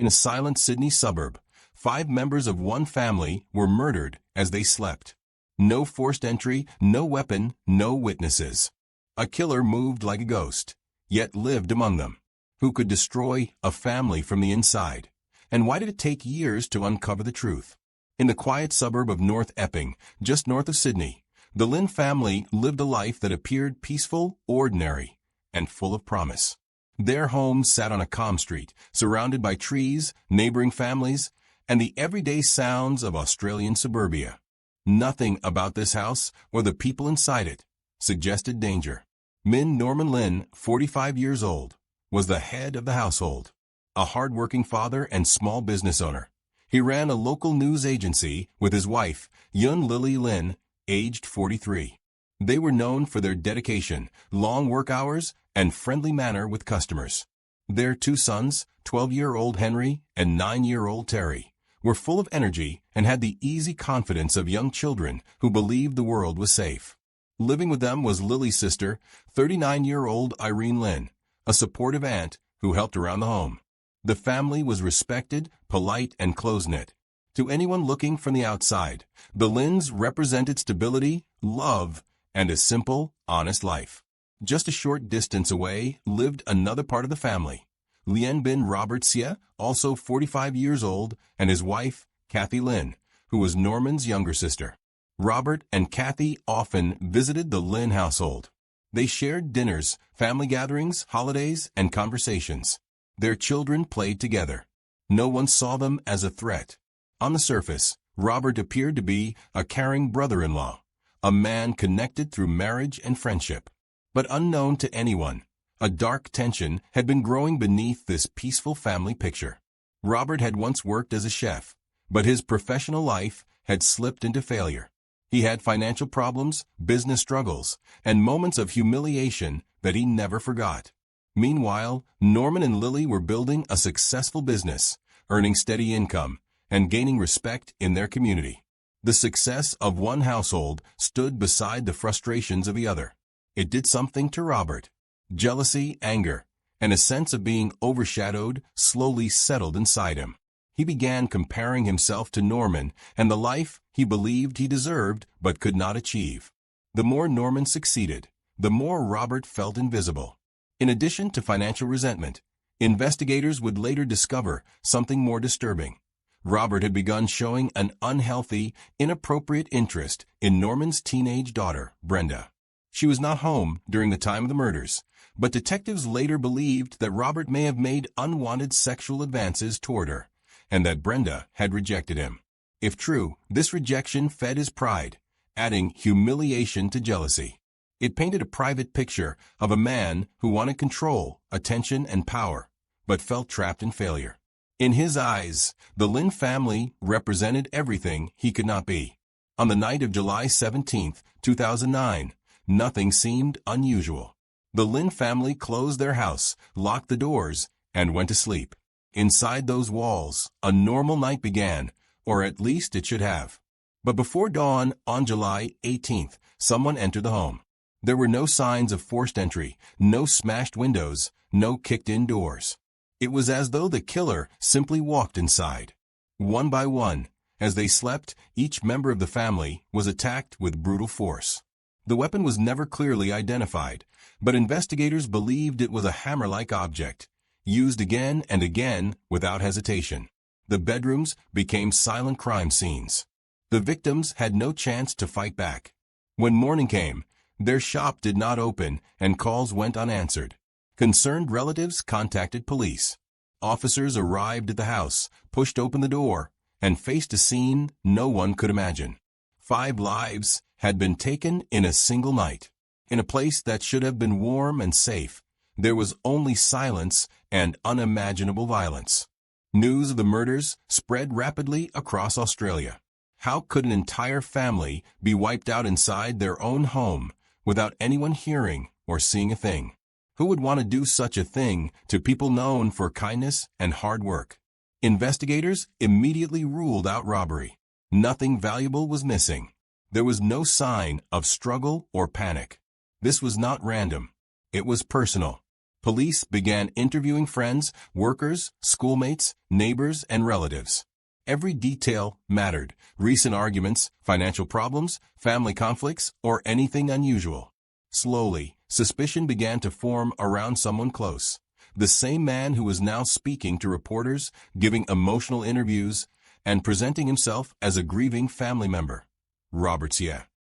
In a silent Sydney suburb, 5 members of one family were murdered as they slept. No forced entry, no weapon, no witnesses. A killer moved like a ghost, yet lived among them. Who could destroy a family from the inside? And why did it take years to uncover the truth? In the quiet suburb of North Epping, just north of Sydney, the Lynn family lived a life that appeared peaceful, ordinary, and full of promise. Their home sat on a calm street, surrounded by trees, neighboring families, and the everyday sounds of Australian suburbia. Nothing about this house or the people inside it suggested danger. Norman Lynn, 45 years old, was the head of the household. A hard-working father and small business owner. He ran a local news agency with his wife, young Lily Lynn, aged 43. They were known for their dedication, long work hours, and friendly manner with customers. Their 2 sons, 12-year-old Henry and 9-year-old Terry, were full of energy and had the easy confidence of young children who believed the world was safe. Living with them was Lily's sister, 39-year-old Irene Lynn, a supportive aunt who helped around the home. The family was respected, polite, and close-knit. To anyone looking from the outside, the Lynns represented stability, love, and a simple, honest life. Just a short distance away lived another part of the family. Lien bin Robert Sia, also 45 years old, and his wife, Kathy Lynn, who was Norman's younger sister. Robert and Kathy often visited the Lynn household. They shared dinners, family gatherings, holidays, and conversations. Their children played together. No one saw them as a threat. On the surface, Robert appeared to be a caring brother-in-law, a man connected through marriage and friendship. But unknown to anyone, a dark tension had been growing beneath this peaceful family picture. Robert had once worked as a chef, but his professional life had slipped into failure. He had financial problems, business struggles, and moments of humiliation that he never forgot. Meanwhile, Norman and Lily were building a successful business, earning steady income, and gaining respect in their community. The success of one household stood beside the frustrations of the other. It did something to Robert. Jealousy, anger, and a sense of being overshadowed slowly settled inside him. He began comparing himself to Norman and the life he believed he deserved but could not achieve. The more Norman succeeded, the more Robert felt invisible. In addition to financial resentment, investigators would later discover something more disturbing. Robert had begun showing an unhealthy, inappropriate interest in Norman's teenage daughter, Brenda. She was not home during the time of the murders, but detectives later believed that Robert may have made unwanted sexual advances toward her, and that Brenda had rejected him. If true, this rejection fed his pride, adding humiliation to jealousy. It painted a private picture of a man who wanted control, attention, and power, but felt trapped in failure. In his eyes, the Lynn family represented everything he could not be. On the night of July 17, 2009, nothing seemed unusual. The Lynn family closed their house, locked the doors, and went to sleep. Inside those walls, a normal night began, or at least it should have. But before dawn on July 18th, someone entered the home. There were no signs of forced entry, no smashed windows, no kicked-in doors. It was as though the killer simply walked inside. One by one, as they slept, each member of the family was attacked with brutal force. The weapon was never clearly identified, but investigators believed it was a hammer-like object, used again and again without hesitation. The bedrooms became silent crime scenes. The victims had no chance to fight back. When morning came, their shop did not open and calls went unanswered. Concerned relatives contacted police. Officers arrived at the house, pushed open the door, and faced a scene no one could imagine. 5 lives had been taken in a single night. In a place that should have been warm and safe, there was only silence and unimaginable violence. News of the murders spread rapidly across Australia. How could an entire family be wiped out inside their own home without anyone hearing or seeing a thing? Who would want to do such a thing to people known for kindness and hard work? Investigators immediately ruled out robbery. Nothing valuable was missing. There was no sign of struggle or panic. This was not random. It was personal. Police began interviewing friends, workers, schoolmates, neighbors, and relatives. Every detail mattered: recent arguments, financial problems, family conflicts, or anything unusual. Slowly, suspicion began to form around someone close. The same man who was now speaking to reporters, giving emotional interviews, and presenting himself as a grieving family member. Robert Sie.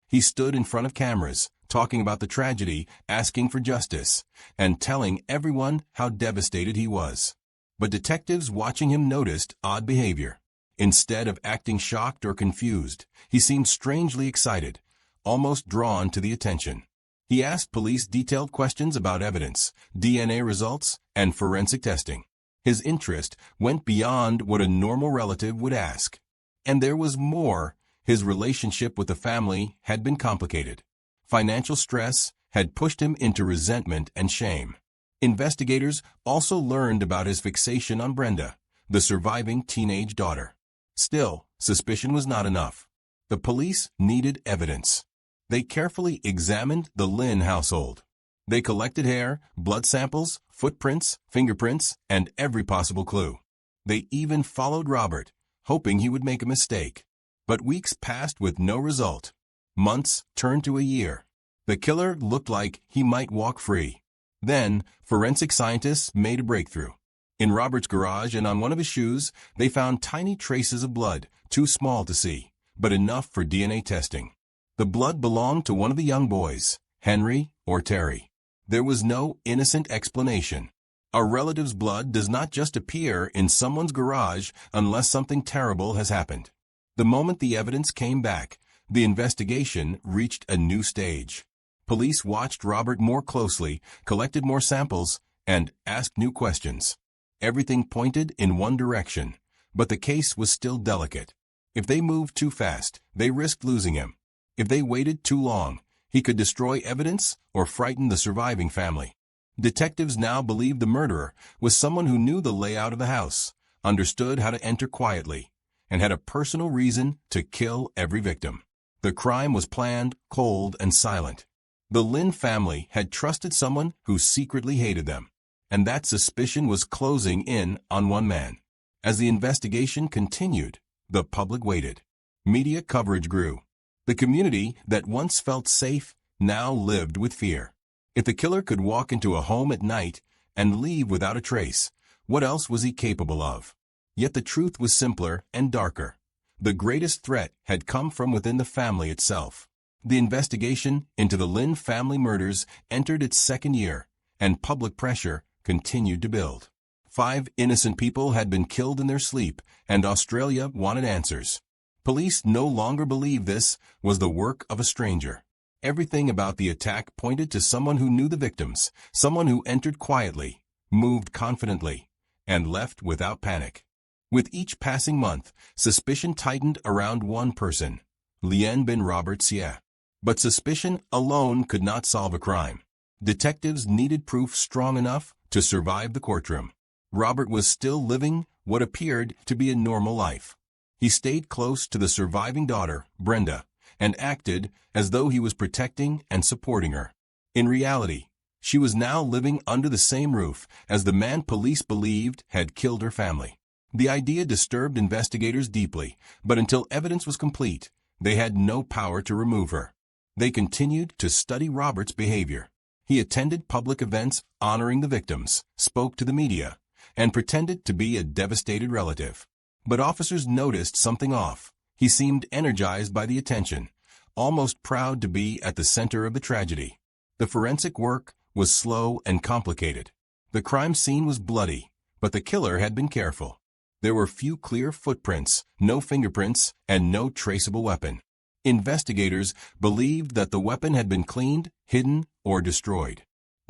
He stood in front of cameras, talking about the tragedy, asking for justice, and telling everyone how devastated he was. But detectives watching him noticed odd behavior. Instead of acting shocked or confused, he seemed strangely excited, almost drawn to the attention. He asked police detailed questions about evidence, DNA results, and forensic testing. His interest went beyond what a normal relative would ask. And there was more. His relationship with the family had been complicated. Financial stress had pushed him into resentment and shame. Investigators also learned about his fixation on Brenda, the surviving teenage daughter. Still, suspicion was not enough. The police needed evidence. They carefully examined the Lynn household. They collected hair, blood samples, footprints, fingerprints, and every possible clue. They even followed Robert, hoping he would make a mistake. But weeks passed with no result. Months turned to a year. The killer looked like he might walk free. Then, forensic scientists made a breakthrough. In Robert's garage and on one of his shoes, they found tiny traces of blood, too small to see, but enough for DNA testing. The blood belonged to one of the young boys, Henry or Terry. There was no innocent explanation. A relative's blood does not just appear in someone's garage unless something terrible has happened. The moment the evidence came back, the investigation reached a new stage. Police watched Robert more closely, collected more samples, and asked new questions. Everything pointed in one direction, but the case was still delicate. If they moved too fast, they risked losing him. If they waited too long, he could destroy evidence or frighten the surviving family. Detectives now believed the murderer was someone who knew the layout of the house, understood how to enter quietly, and had a personal reason to kill every victim. The crime was planned, cold, and silent. The Lynn family had trusted someone who secretly hated them, and that suspicion was closing in on one man. As the investigation continued, the public waited. Media coverage grew. The community that once felt safe now lived with fear. If the killer could walk into a home at night and leave without a trace, what else was he capable of? Yet the truth was simpler and darker. The greatest threat had come from within the family itself. The investigation into the Lynn family murders entered its second year, and public pressure continued to build. 5 innocent people had been killed in their sleep, and Australia wanted answers. Police no longer believed this was the work of a stranger. Everything about the attack pointed to someone who knew the victims, someone who entered quietly, moved confidently, and left without panic. With each passing month, suspicion tightened around one person, Lien bin Robert Sie. But suspicion alone could not solve a crime. Detectives needed proof strong enough to survive the courtroom. Robert was still living what appeared to be a normal life. He stayed close to the surviving daughter, Brenda, and acted as though he was protecting and supporting her. In reality, she was now living under the same roof as the man police believed had killed her family. The idea disturbed investigators deeply, but until evidence was complete, they had no power to remove her. They continued to study Robert's behavior. He attended public events honoring the victims, spoke to the media, and pretended to be a devastated relative. But officers noticed something off. He seemed energized by the attention, almost proud to be at the center of the tragedy. The forensic work was slow and complicated. The crime scene was bloody, but the killer had been careful. There were few clear footprints, no fingerprints, and no traceable weapon. Investigators believed that the weapon had been cleaned, hidden, or destroyed.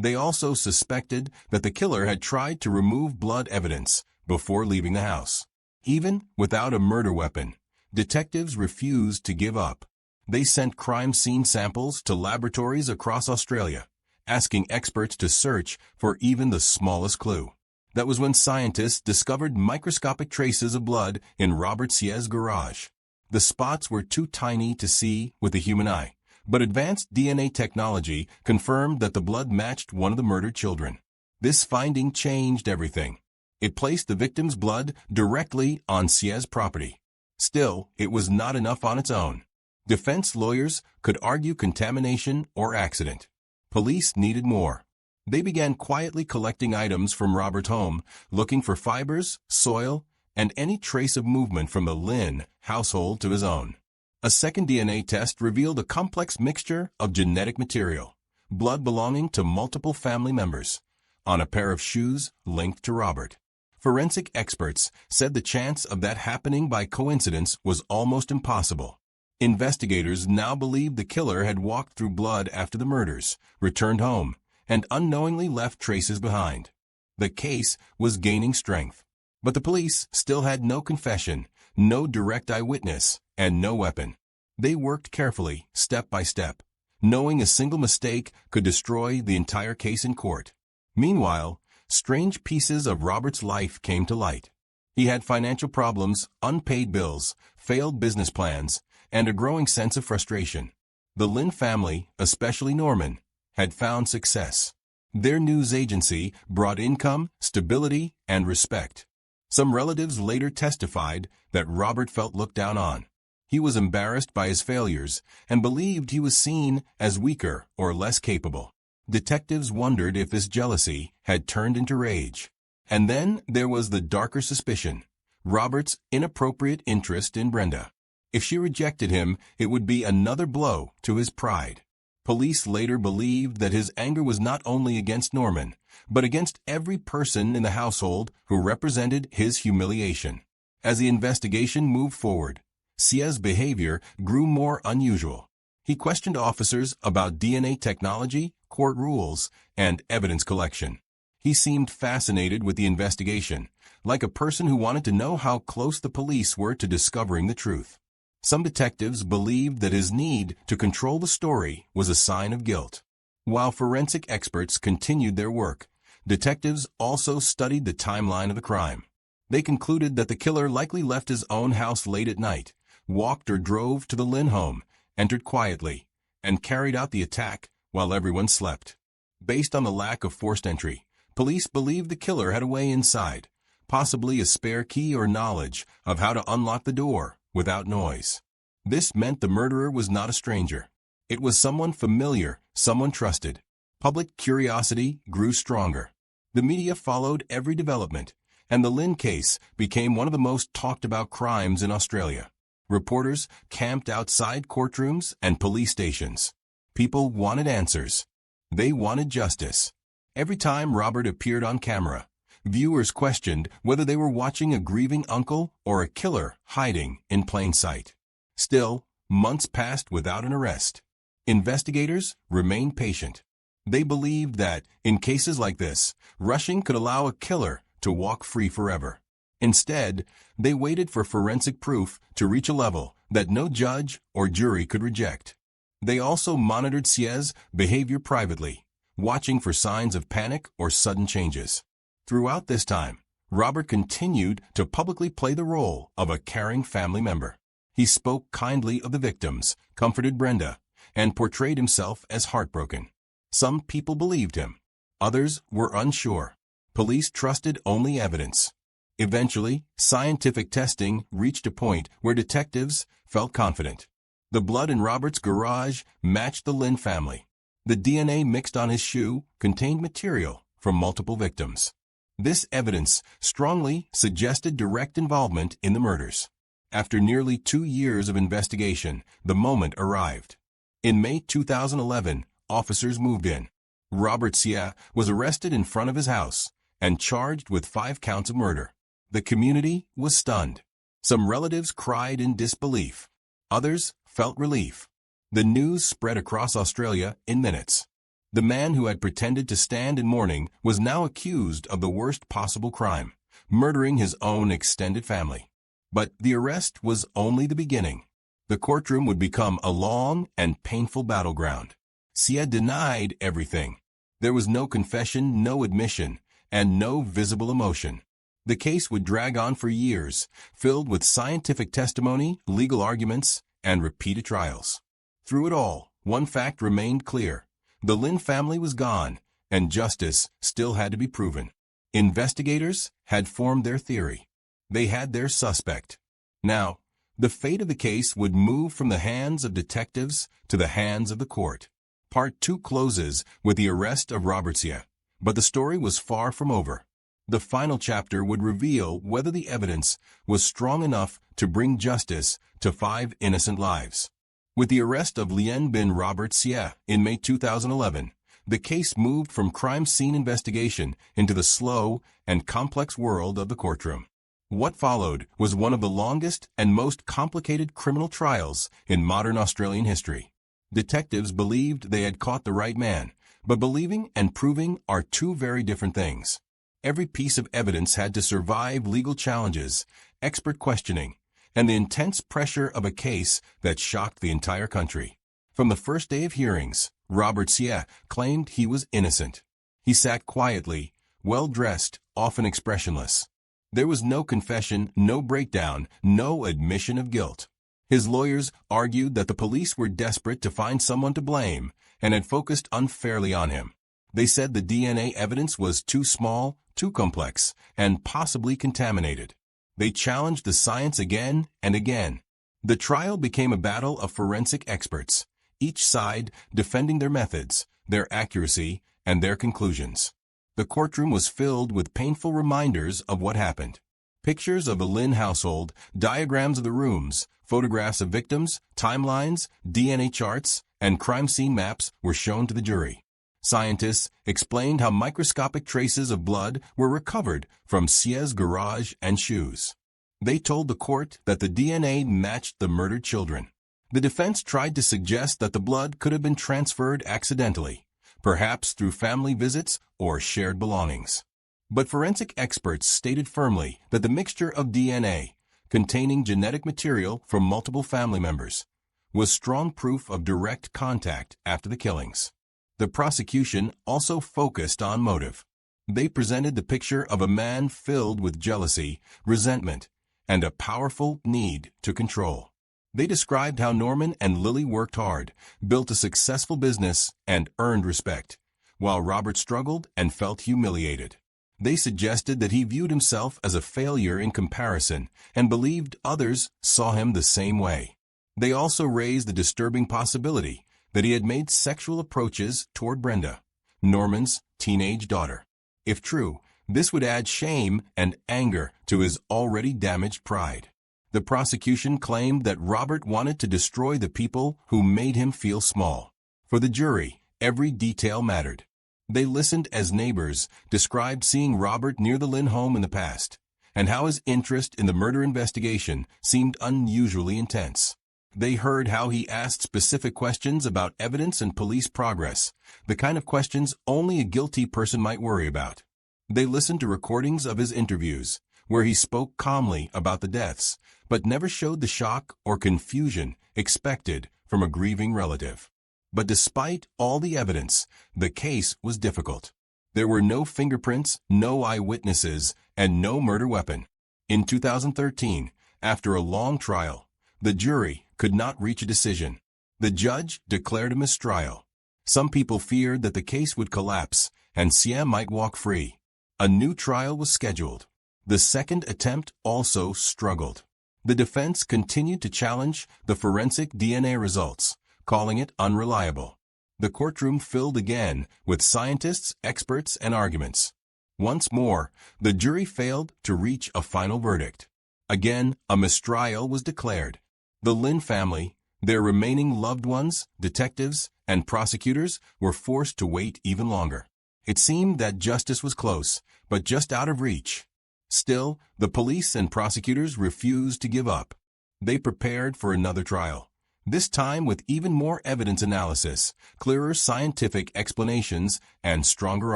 They also suspected that the killer had tried to remove blood evidence before leaving the house. Even without a murder weapon, detectives refused to give up. They sent crime scene samples to laboratories across Australia, asking experts to search for even the smallest clue. That was when scientists discovered microscopic traces of blood in Robert Sie's garage. The spots were too tiny to see with the human eye, but advanced DNA technology confirmed that the blood matched one of the murdered children. This finding changed everything. It placed the victim's blood directly on Xia's property. Still, it was not enough on its own. Defense lawyers could argue contamination or accident. Police needed more. They began quietly collecting items from Robert's home, looking for fibers, soil, and any trace of movement from the Lin household to his own. A second DNA test revealed a complex mixture of genetic material, blood belonging to multiple family members, on a pair of shoes linked to Robert. Forensic experts said the chance of that happening by coincidence was almost impossible. Investigators now believed the killer had walked through blood after the murders, returned home, and unknowingly left traces behind. The case was gaining strength, but the police still had no confession, no direct eyewitness, and no weapon. They worked carefully, step by step, knowing a single mistake could destroy the entire case in court. Meanwhile, strange pieces of Robert's life came to light. He had financial problems, unpaid bills, failed business plans, and a growing sense of frustration. The Lin family, especially Norman, had found success. Their news agency brought income, stability, and respect. Some relatives later testified that Robert felt looked down on. He was embarrassed by his failures and believed he was seen as weaker or less capable. Detectives wondered if this jealousy had turned into rage. And then there was the darker suspicion, Robert's inappropriate interest in Brenda. If she rejected him, it would be another blow to his pride. Police later believed that his anger was not only against Norman, but against every person in the household who represented his humiliation. As the investigation moved forward, Xia's behavior grew more unusual. He questioned officers about DNA technology, court rules, and evidence collection. He seemed fascinated with the investigation, like a person who wanted to know how close the police were to discovering the truth. Some detectives believed that his need to control the story was a sign of guilt. While forensic experts continued their work, detectives also studied the timeline of the crime. They concluded that the killer likely left his own house late at night, walked or drove to the Lin home, entered quietly, and carried out the attack while everyone slept. Based on the lack of forced entry, police believed the killer had a way inside, possibly a spare key or knowledge of how to unlock the door without noise. This meant the murderer was not a stranger. It was someone familiar, someone trusted. Public curiosity grew stronger. The media followed every development, and the Lin case became one of the most talked about crimes in Australia. Reporters camped outside courtrooms and police stations. People wanted answers. They wanted justice. Every time Robert appeared on camera, viewers questioned whether they were watching a grieving uncle or a killer hiding in plain sight. Still, months passed without an arrest. Investigators remained patient. They believed that, in cases like this, rushing could allow a killer to walk free forever. Instead, they waited for forensic proof to reach a level that no judge or jury could reject. They also monitored Xia's behavior privately, watching for signs of panic or sudden changes. Throughout this time, Robert continued to publicly play the role of a caring family member. He spoke kindly of the victims, comforted Brenda, and portrayed himself as heartbroken. Some people believed him. Others were unsure. Police trusted only evidence. Eventually, scientific testing reached a point where detectives felt confident. The blood in Robert's garage matched the Lin family. The DNA mixed on his shoe contained material from multiple victims. This evidence strongly suggested direct involvement in the murders. After nearly 2 years of investigation, the moment arrived. In May 2011, officers moved in. Robert Xia was arrested in front of his house and charged with 5 counts of murder. The community was stunned. Some relatives cried in disbelief. Others felt relief. The news spread across Australia in minutes. The man who had pretended to stand in mourning was now accused of the worst possible crime, murdering his own extended family. But the arrest was only the beginning. The courtroom would become a long and painful battleground. Xia denied everything. There was no confession, no admission, and no visible emotion. The case would drag on for years, filled with scientific testimony, legal arguments, and repeated trials. Through it all, one fact remained clear. The Lin family was gone, and justice still had to be proven. Investigators had formed their theory. They had their suspect. Now, the fate of the case would move from the hands of detectives to the hands of the court. Part 2 closes with the arrest of Robert Sie, but the story was far from over. The final chapter would reveal whether the evidence was strong enough to bring justice to 5 innocent lives. With the arrest of Lien bin Robert Sie in May 2011, the case moved from crime scene investigation into the slow and complex world of the courtroom. What followed was one of the longest and most complicated criminal trials in modern Australian history. Detectives believed they had caught the right man, but believing and proving are two very different things. Every piece of evidence had to survive legal challenges, expert questioning, and the intense pressure of a case that shocked the entire country. From the first day of hearings, Robert Sie claimed he was innocent. He sat quietly, well-dressed, often expressionless. There was no confession, no breakdown, no admission of guilt. His lawyers argued that the police were desperate to find someone to blame and had focused unfairly on him. They said the DNA evidence was too small, too complex, and possibly contaminated. They challenged the science again and again. The trial became a battle of forensic experts, each side defending their methods, their accuracy, and their conclusions. The courtroom was filled with painful reminders of what happened. Pictures of the Lin household, diagrams of the rooms, photographs of victims, timelines, DNA charts, and crime scene maps were shown to the jury. Scientists explained how microscopic traces of blood were recovered from Sie's garage and shoes. They told the court that the DNA matched the murdered children. The defense tried to suggest that the blood could have been transferred accidentally, perhaps through family visits or shared belongings. But forensic experts stated firmly that the mixture of DNA, containing genetic material from multiple family members, was strong proof of direct contact after the killings. The prosecution also focused on motive. They presented the picture of a man filled with jealousy, resentment, and a powerful need to control. They described how Norman and Lily worked hard, built a successful business, and earned respect, while Robert struggled and felt humiliated. They suggested that he viewed himself as a failure in comparison and believed others saw him the same way. They also raised the disturbing possibility that he had made sexual approaches toward Brenda, Norman's teenage daughter. If true, this would add shame and anger to his already damaged pride. The prosecution claimed that Robert wanted to destroy the people who made him feel small. For the jury, every detail mattered. They listened as neighbors described seeing Robert near the Lin home in the past, and how his interest in the murder investigation seemed unusually intense. They heard how he asked specific questions about evidence and police progress, the kind of questions only a guilty person might worry about. They listened to recordings of his interviews, where he spoke calmly about the deaths, but never showed the shock or confusion expected from a grieving relative. But despite all the evidence, the case was difficult. There were no fingerprints, no eyewitnesses, and no murder weapon. In 2013, after a long trial, the jury could not reach a decision. The judge declared a mistrial. Some people feared that the case would collapse and Sie might walk free. A new trial was scheduled. The second attempt also struggled. The defense continued to challenge the forensic DNA results, calling it unreliable. The courtroom filled again with scientists, experts, and arguments. Once more, the jury failed to reach a final verdict. Again, a mistrial was declared. The Lin family, their remaining loved ones, detectives, and prosecutors were forced to wait even longer. It seemed that justice was close, but just out of reach. Still, the police and prosecutors refused to give up. They prepared for another trial, this time with even more evidence analysis, clearer scientific explanations, and stronger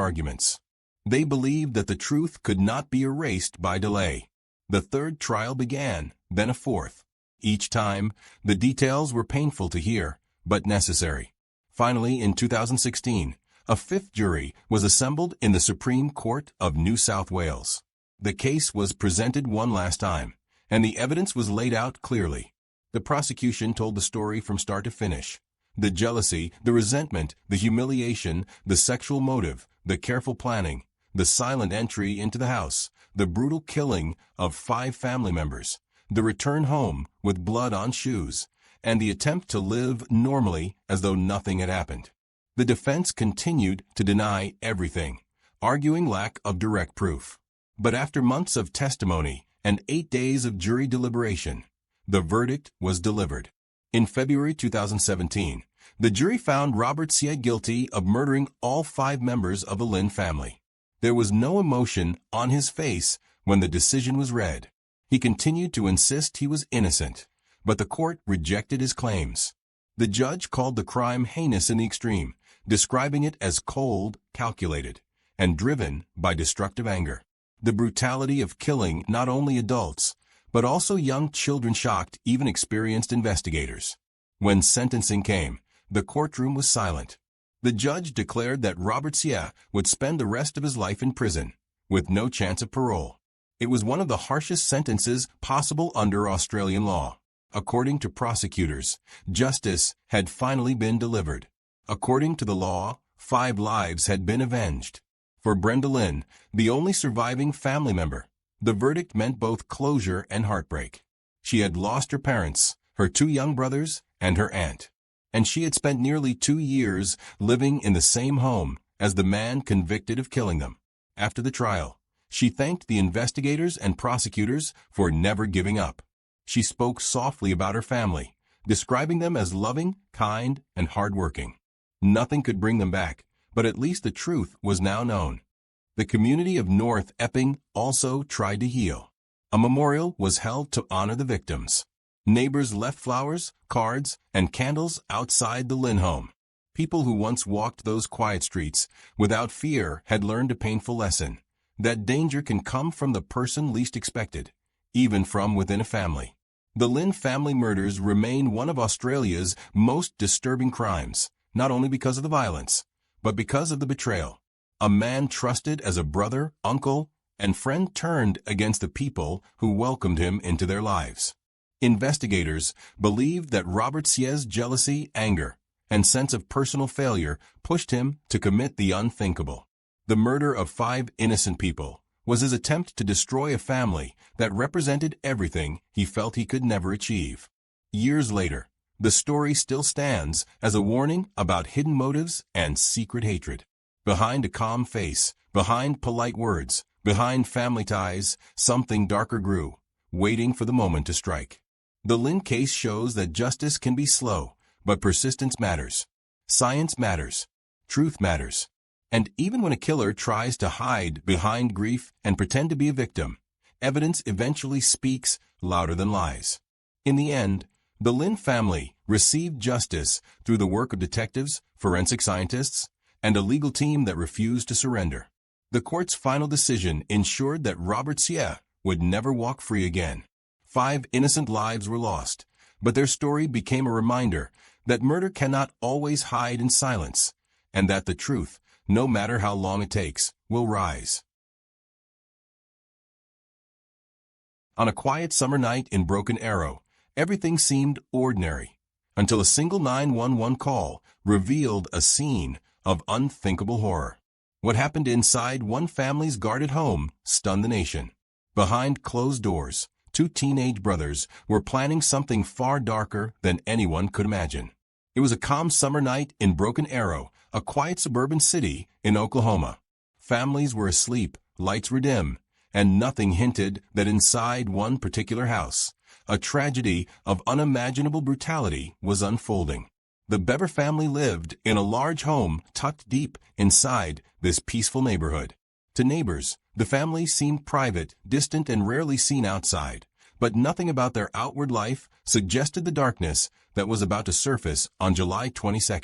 arguments. They believed that the truth could not be erased by delay. The third trial began, then a fourth. Each time, the details were painful to hear, but necessary. Finally, in 2016, a fifth jury was assembled in the Supreme Court of New South Wales. The case was presented one last time, and the evidence was laid out clearly. The prosecution told the story from start to finish. The jealousy, the resentment, the humiliation, the sexual motive the careful planning, the silent entry into the house, the brutal killing of 5 family members, the return home with blood on shoes, and the attempt to live normally as though nothing had happened. The defense continued to deny everything, arguing lack of direct proof. But after months of testimony and 8 days of jury deliberation, the verdict was delivered. In February 2017, the jury found Robert Sieh guilty of murdering all 5 members of the Lin family. There was no emotion on his face when the decision was read. He continued to insist he was innocent, but the court rejected his claims. The judge called the crime heinous in the extreme, describing it as cold, calculated, and driven by destructive anger. The brutality of killing not only adults, but also young children shocked even experienced investigators. When sentencing came, the courtroom was silent. The judge declared that Robert Sieh would spend the rest of his life in prison, with no chance of parole. It was one of the harshest sentences possible under Australian law. According to prosecutors, justice had finally been delivered. According to the law, 5 lives had been avenged. For Brenda Lin, the only surviving family member, the verdict meant both closure and heartbreak. She had lost her parents, her 2 young brothers, and her aunt. And she had spent nearly 2 years living in the same home as the man convicted of killing them. After the trial, she thanked the investigators and prosecutors for never giving up. She spoke softly about her family, describing them as loving, kind, and hardworking. Nothing could bring them back, but at least the truth was now known. The community of North Epping also tried to heal. A memorial was held to honor the victims. Neighbors left flowers, cards, and candles outside the Lin home. People who once walked those quiet streets without fear had learned a painful lesson, that danger can come from the person least expected, even from within a family. The Lin family murders remain one of Australia's most disturbing crimes, not only because of the violence, but because of the betrayal. A man trusted as a brother, uncle, and friend turned against the people who welcomed him into their lives. Investigators believed that Robert Sieh's jealousy, anger, and sense of personal failure pushed him to commit the unthinkable. The murder of 5 innocent people was his attempt to destroy a family that represented everything he felt he could never achieve. Years later, the story still stands as a warning about hidden motives and secret hatred. Behind a calm face, behind polite words, behind family ties, something darker grew, waiting for the moment to strike. The Lin case shows that justice can be slow, but persistence matters. Science matters. Truth matters. And even when a killer tries to hide behind grief and pretend to be a victim, evidence eventually speaks louder than lies. In the end, the Lin family received justice through the work of detectives, forensic scientists, and a legal team that refused to surrender. The court's final decision ensured that Robert Sieh would never walk free again. 5 innocent lives were lost, but their story became a reminder that murder cannot always hide in silence, and that the truth, no matter how long it takes, will rise. On a quiet summer night in Broken Arrow, everything seemed ordinary, until a single 911 call revealed a scene of unthinkable horror. What happened inside one family's guarded home stunned the nation. Behind closed doors, 2 teenage brothers were planning something far darker than anyone could imagine. It was a calm summer night in Broken Arrow, a quiet suburban city in Oklahoma. Families were asleep, lights were dim, and nothing hinted that inside one particular house, a tragedy of unimaginable brutality was unfolding. The Bever family lived in a large home tucked deep inside this peaceful neighborhood. To neighbors, the family seemed private, distant, and rarely seen outside, but nothing about their outward life suggested the darkness that was about to surface on July 22,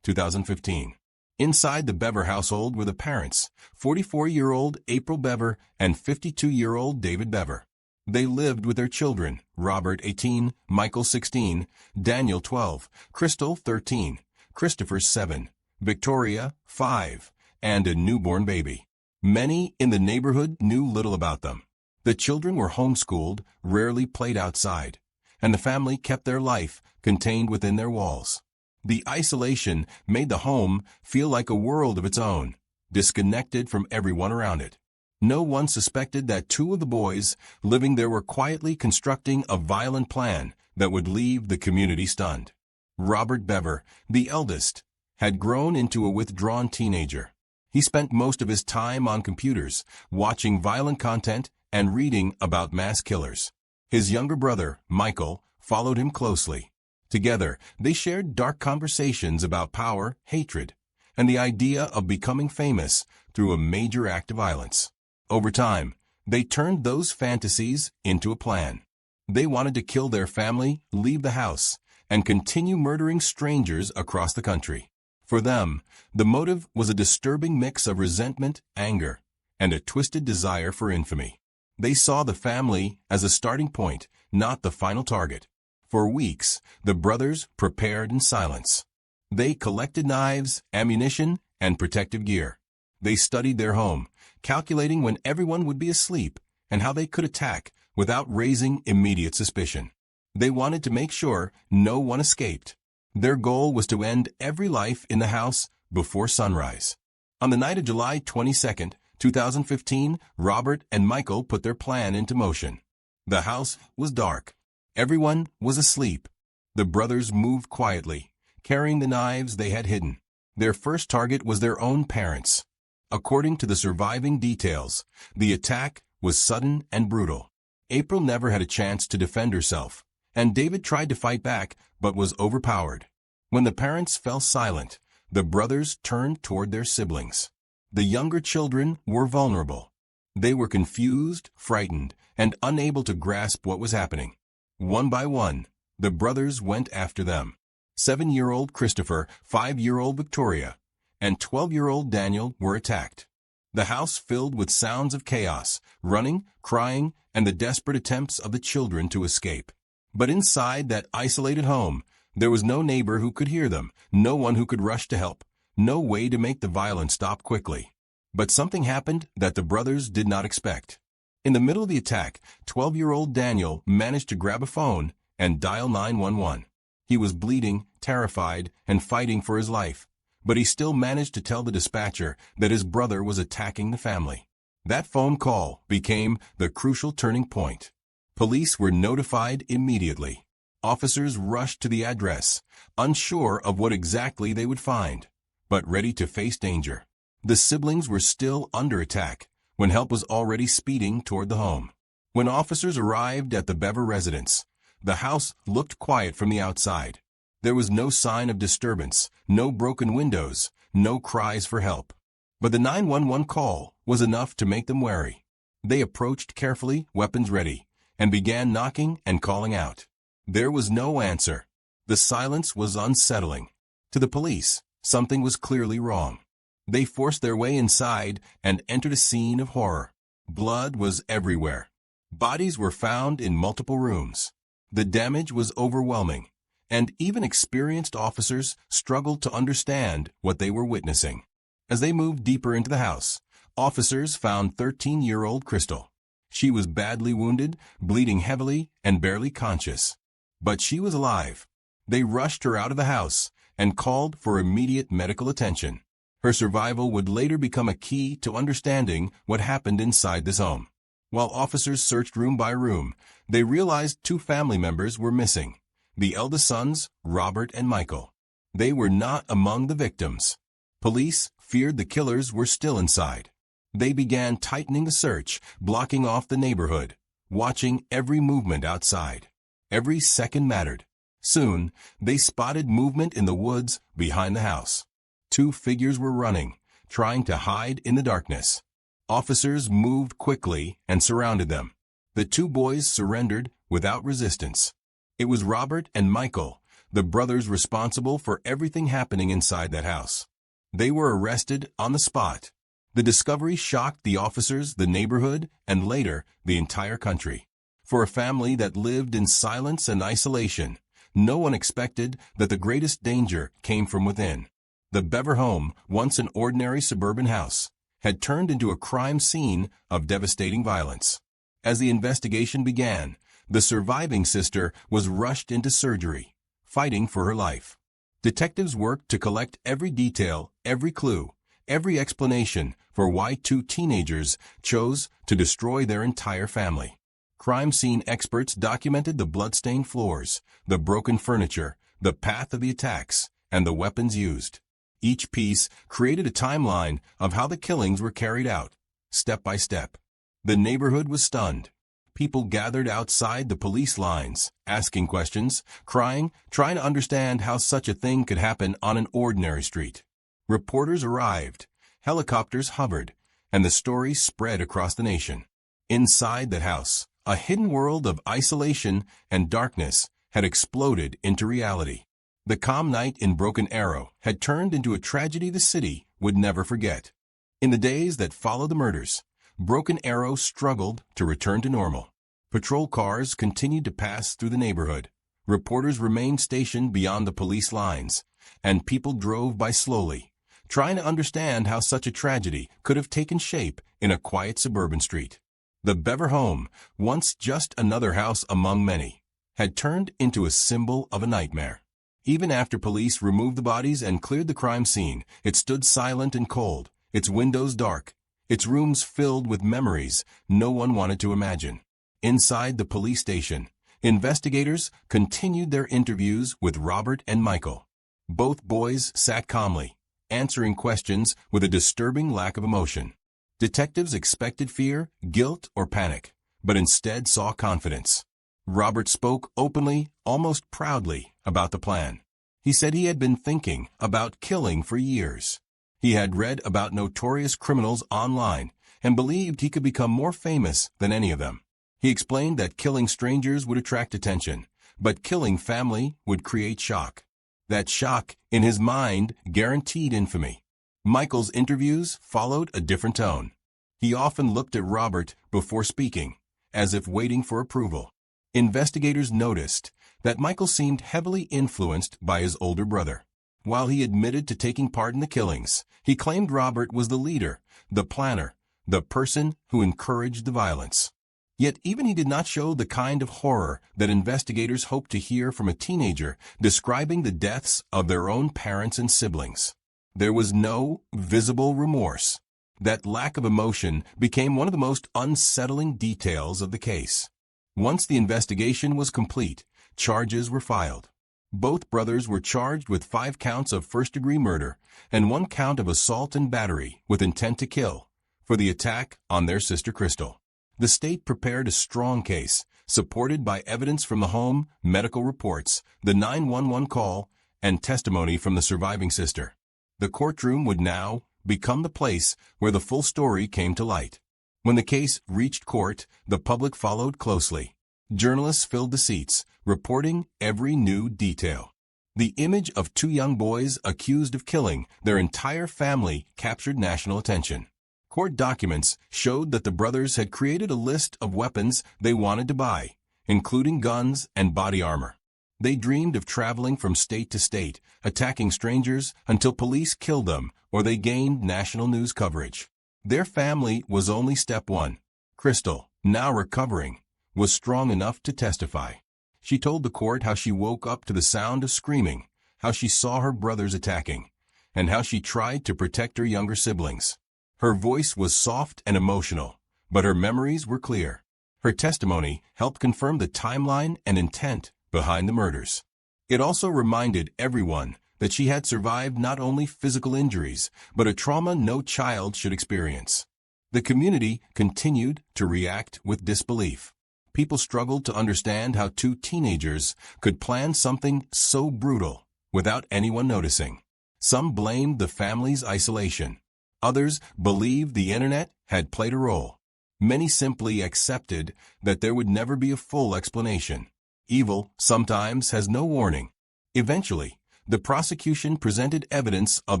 2015. Inside the Bever household were the parents, 44-year-old April Bever and 52-year-old David Bever. They lived with their children, Robert 18, Michael 16, Daniel 12, Crystal 13, Christopher 7, Victoria 5, and a newborn baby. Many in the neighborhood knew little about them. The children were homeschooled, rarely played outside, and the family kept their life contained within their walls. The isolation made the home feel like a world of its own. disconnected from everyone around it. No one suspected that two of the boys living there were quietly constructing a violent plan that would leave the community stunned. Robert Bever, the eldest, had grown into a withdrawn teenager. He spent most of his time on computers, watching violent content and reading about mass killers. His younger brother, Michael, followed him closely. Together, they shared dark conversations about power, hatred, and the idea of becoming famous through a major act of violence. Over time, they turned those fantasies into a plan. They wanted to kill their family, leave the house, and continue murdering strangers across the country. For them, the motive was a disturbing mix of resentment, anger, and a twisted desire for infamy. They saw the family as a starting point, not the final target. For weeks, the brothers prepared in silence. They collected knives, ammunition, and protective gear. They studied their home, calculating when everyone would be asleep and how they could attack without raising immediate suspicion. They wanted to make sure no one escaped. Their goal was to end every life in the house before sunrise. On the night of July 22, 2015, Robert and Michael put their plan into motion. The house was dark. Everyone was asleep. The brothers moved quietly, carrying the knives they had hidden. Their first target was their own parents. According to the surviving details, the attack was sudden and brutal. April never had a chance to defend herself, and David tried to fight back but was overpowered. When the parents fell silent, the brothers turned toward their siblings. The younger children were vulnerable. They were confused, frightened, and unable to grasp what was happening. One by one, the brothers went after them. 7-year-old Christopher, 5-year-old Victoria, and 12-year-old Daniel were attacked. The house filled with sounds of chaos, running, crying, and the desperate attempts of the children to escape. But inside that isolated home, there was no neighbor who could hear them, no one who could rush to help, no way to make the violence stop quickly. But something happened that the brothers did not expect. In the middle of the attack, 12-year-old Daniel managed to grab a phone and dial 911. He was bleeding, terrified, and fighting for his life, but he still managed to tell the dispatcher that his brother was attacking the family. That phone call became the crucial turning point. Police were notified immediately. Officers rushed to the address, unsure of what exactly they would find, but ready to face danger. The siblings were still under attack when help was already speeding toward the home. When officers arrived at the Bever residence, the house looked quiet from the outside. There was no sign of disturbance, no broken windows, no cries for help. But the 911 call was enough to make them wary. They approached carefully, weapons ready, and began knocking and calling out. There was no answer. The silence was unsettling. To the police, something was clearly wrong. They forced their way inside and entered a scene of horror. Blood was everywhere. Bodies were found in multiple rooms. The damage was overwhelming, and even experienced officers struggled to understand what they were witnessing. As they moved deeper into the house, officers found 13-year-old Crystal. She was badly wounded, bleeding heavily, and barely conscious. But she was alive. They rushed her out of the house and called for immediate medical attention. Her survival would later become a key to understanding what happened inside this home. While officers searched room by room, they realized two family members were missing. The eldest sons, Robert and Michael. They were not among the victims. Police feared the killers were still inside. They began tightening the search, blocking off the neighborhood, watching every movement outside. Every second mattered. Soon, they spotted movement in the woods behind the house. Two figures were running, trying to hide in the darkness. Officers moved quickly and surrounded them. The two boys surrendered without resistance. It was Robert and Michael, the brothers responsible for everything happening inside that house. They were arrested on the spot. The discovery shocked the officers, the neighborhood, and later, the entire country. For a family that lived in silence and isolation, no one expected that the greatest danger came from within. The Bever home, once an ordinary suburban house, had turned into a crime scene of devastating violence. As the investigation began, the surviving sister was rushed into surgery, fighting for her life. Detectives worked to collect every detail, every clue, every explanation for why two teenagers chose to destroy their entire family. Crime scene experts documented the blood-stained floors, the broken furniture, the path of the attacks, and the weapons used. Each piece created a timeline of how the killings were carried out, step by step. The neighborhood was stunned. People gathered outside the police lines, asking questions, crying, trying to understand how such a thing could happen on an ordinary street. Reporters arrived, helicopters hovered, and the story spread across the nation. Inside that house, a hidden world of isolation and darkness had exploded into reality. The calm night in Broken Arrow had turned into a tragedy the city would never forget. In the days that followed the murders, Broken Arrow struggled to return to normal. Patrol cars continued to pass through the neighborhood. Reporters remained stationed beyond the police lines, and people drove by slowly, trying to understand how such a tragedy could have taken shape in a quiet suburban street. The Bever home, once just another house among many, had turned into a symbol of a nightmare. Even after police removed the bodies and cleared the crime scene, it stood silent and cold, its windows dark, its rooms filled with memories no one wanted to imagine. Inside the police station, investigators continued their interviews with Robert and Michael. Both boys sat calmly, answering questions with a disturbing lack of emotion. Detectives expected fear, guilt, or panic, but instead saw confidence. Robert spoke openly, almost proudly, about the plan. He said he had been thinking about killing for years. He had read about notorious criminals online and believed he could become more famous than any of them. He explained that killing strangers would attract attention, but killing family would create shock. That shock, in his mind, guaranteed infamy. Michael's interviews followed a different tone. He often looked at Robert before speaking, as if waiting for approval. Investigators noticed that Michael seemed heavily influenced by his older brother. While he admitted to taking part in the killings, he claimed Robert was the leader, the planner, the person who encouraged the violence. Yet even he did not show the kind of horror that investigators hoped to hear from a teenager describing the deaths of their own parents and siblings. There was no visible remorse. That lack of emotion became one of the most unsettling details of the case. Once the investigation was complete, charges were filed. Both brothers were charged with 5 counts of first-degree murder and 1 count of assault and battery with intent to kill for the attack on their sister Crystal. The state prepared a strong case, supported by evidence from the home, medical reports, the 911 call, and testimony from the surviving sister. The courtroom would now become the place where the full story came to light. When the case reached court, the public followed closely. Journalists filled the seats, reporting every new detail. The image of 2 young boys accused of killing their entire family captured national attention. Court documents showed that the brothers had created a list of weapons they wanted to buy, including guns and body armor. They dreamed of traveling from state to state, attacking strangers until police killed them or they gained national news coverage. Their family was only step 1. Crystal, now recovering, was strong enough to testify. She told the court how she woke up to the sound of screaming, how she saw her brothers attacking, and how she tried to protect her younger siblings. Her voice was soft and emotional, but her memories were clear. Her testimony helped confirm the timeline and intent behind the murders. It also reminded everyone that she had survived not only physical injuries, but a trauma no child should experience. The community continued to react with disbelief. People struggled to understand how 2 teenagers could plan something so brutal without anyone noticing. Some blamed the family's isolation. Others believed the internet had played a role. Many simply accepted that there would never be a full explanation. Evil sometimes has no warning. Eventually, the prosecution presented evidence of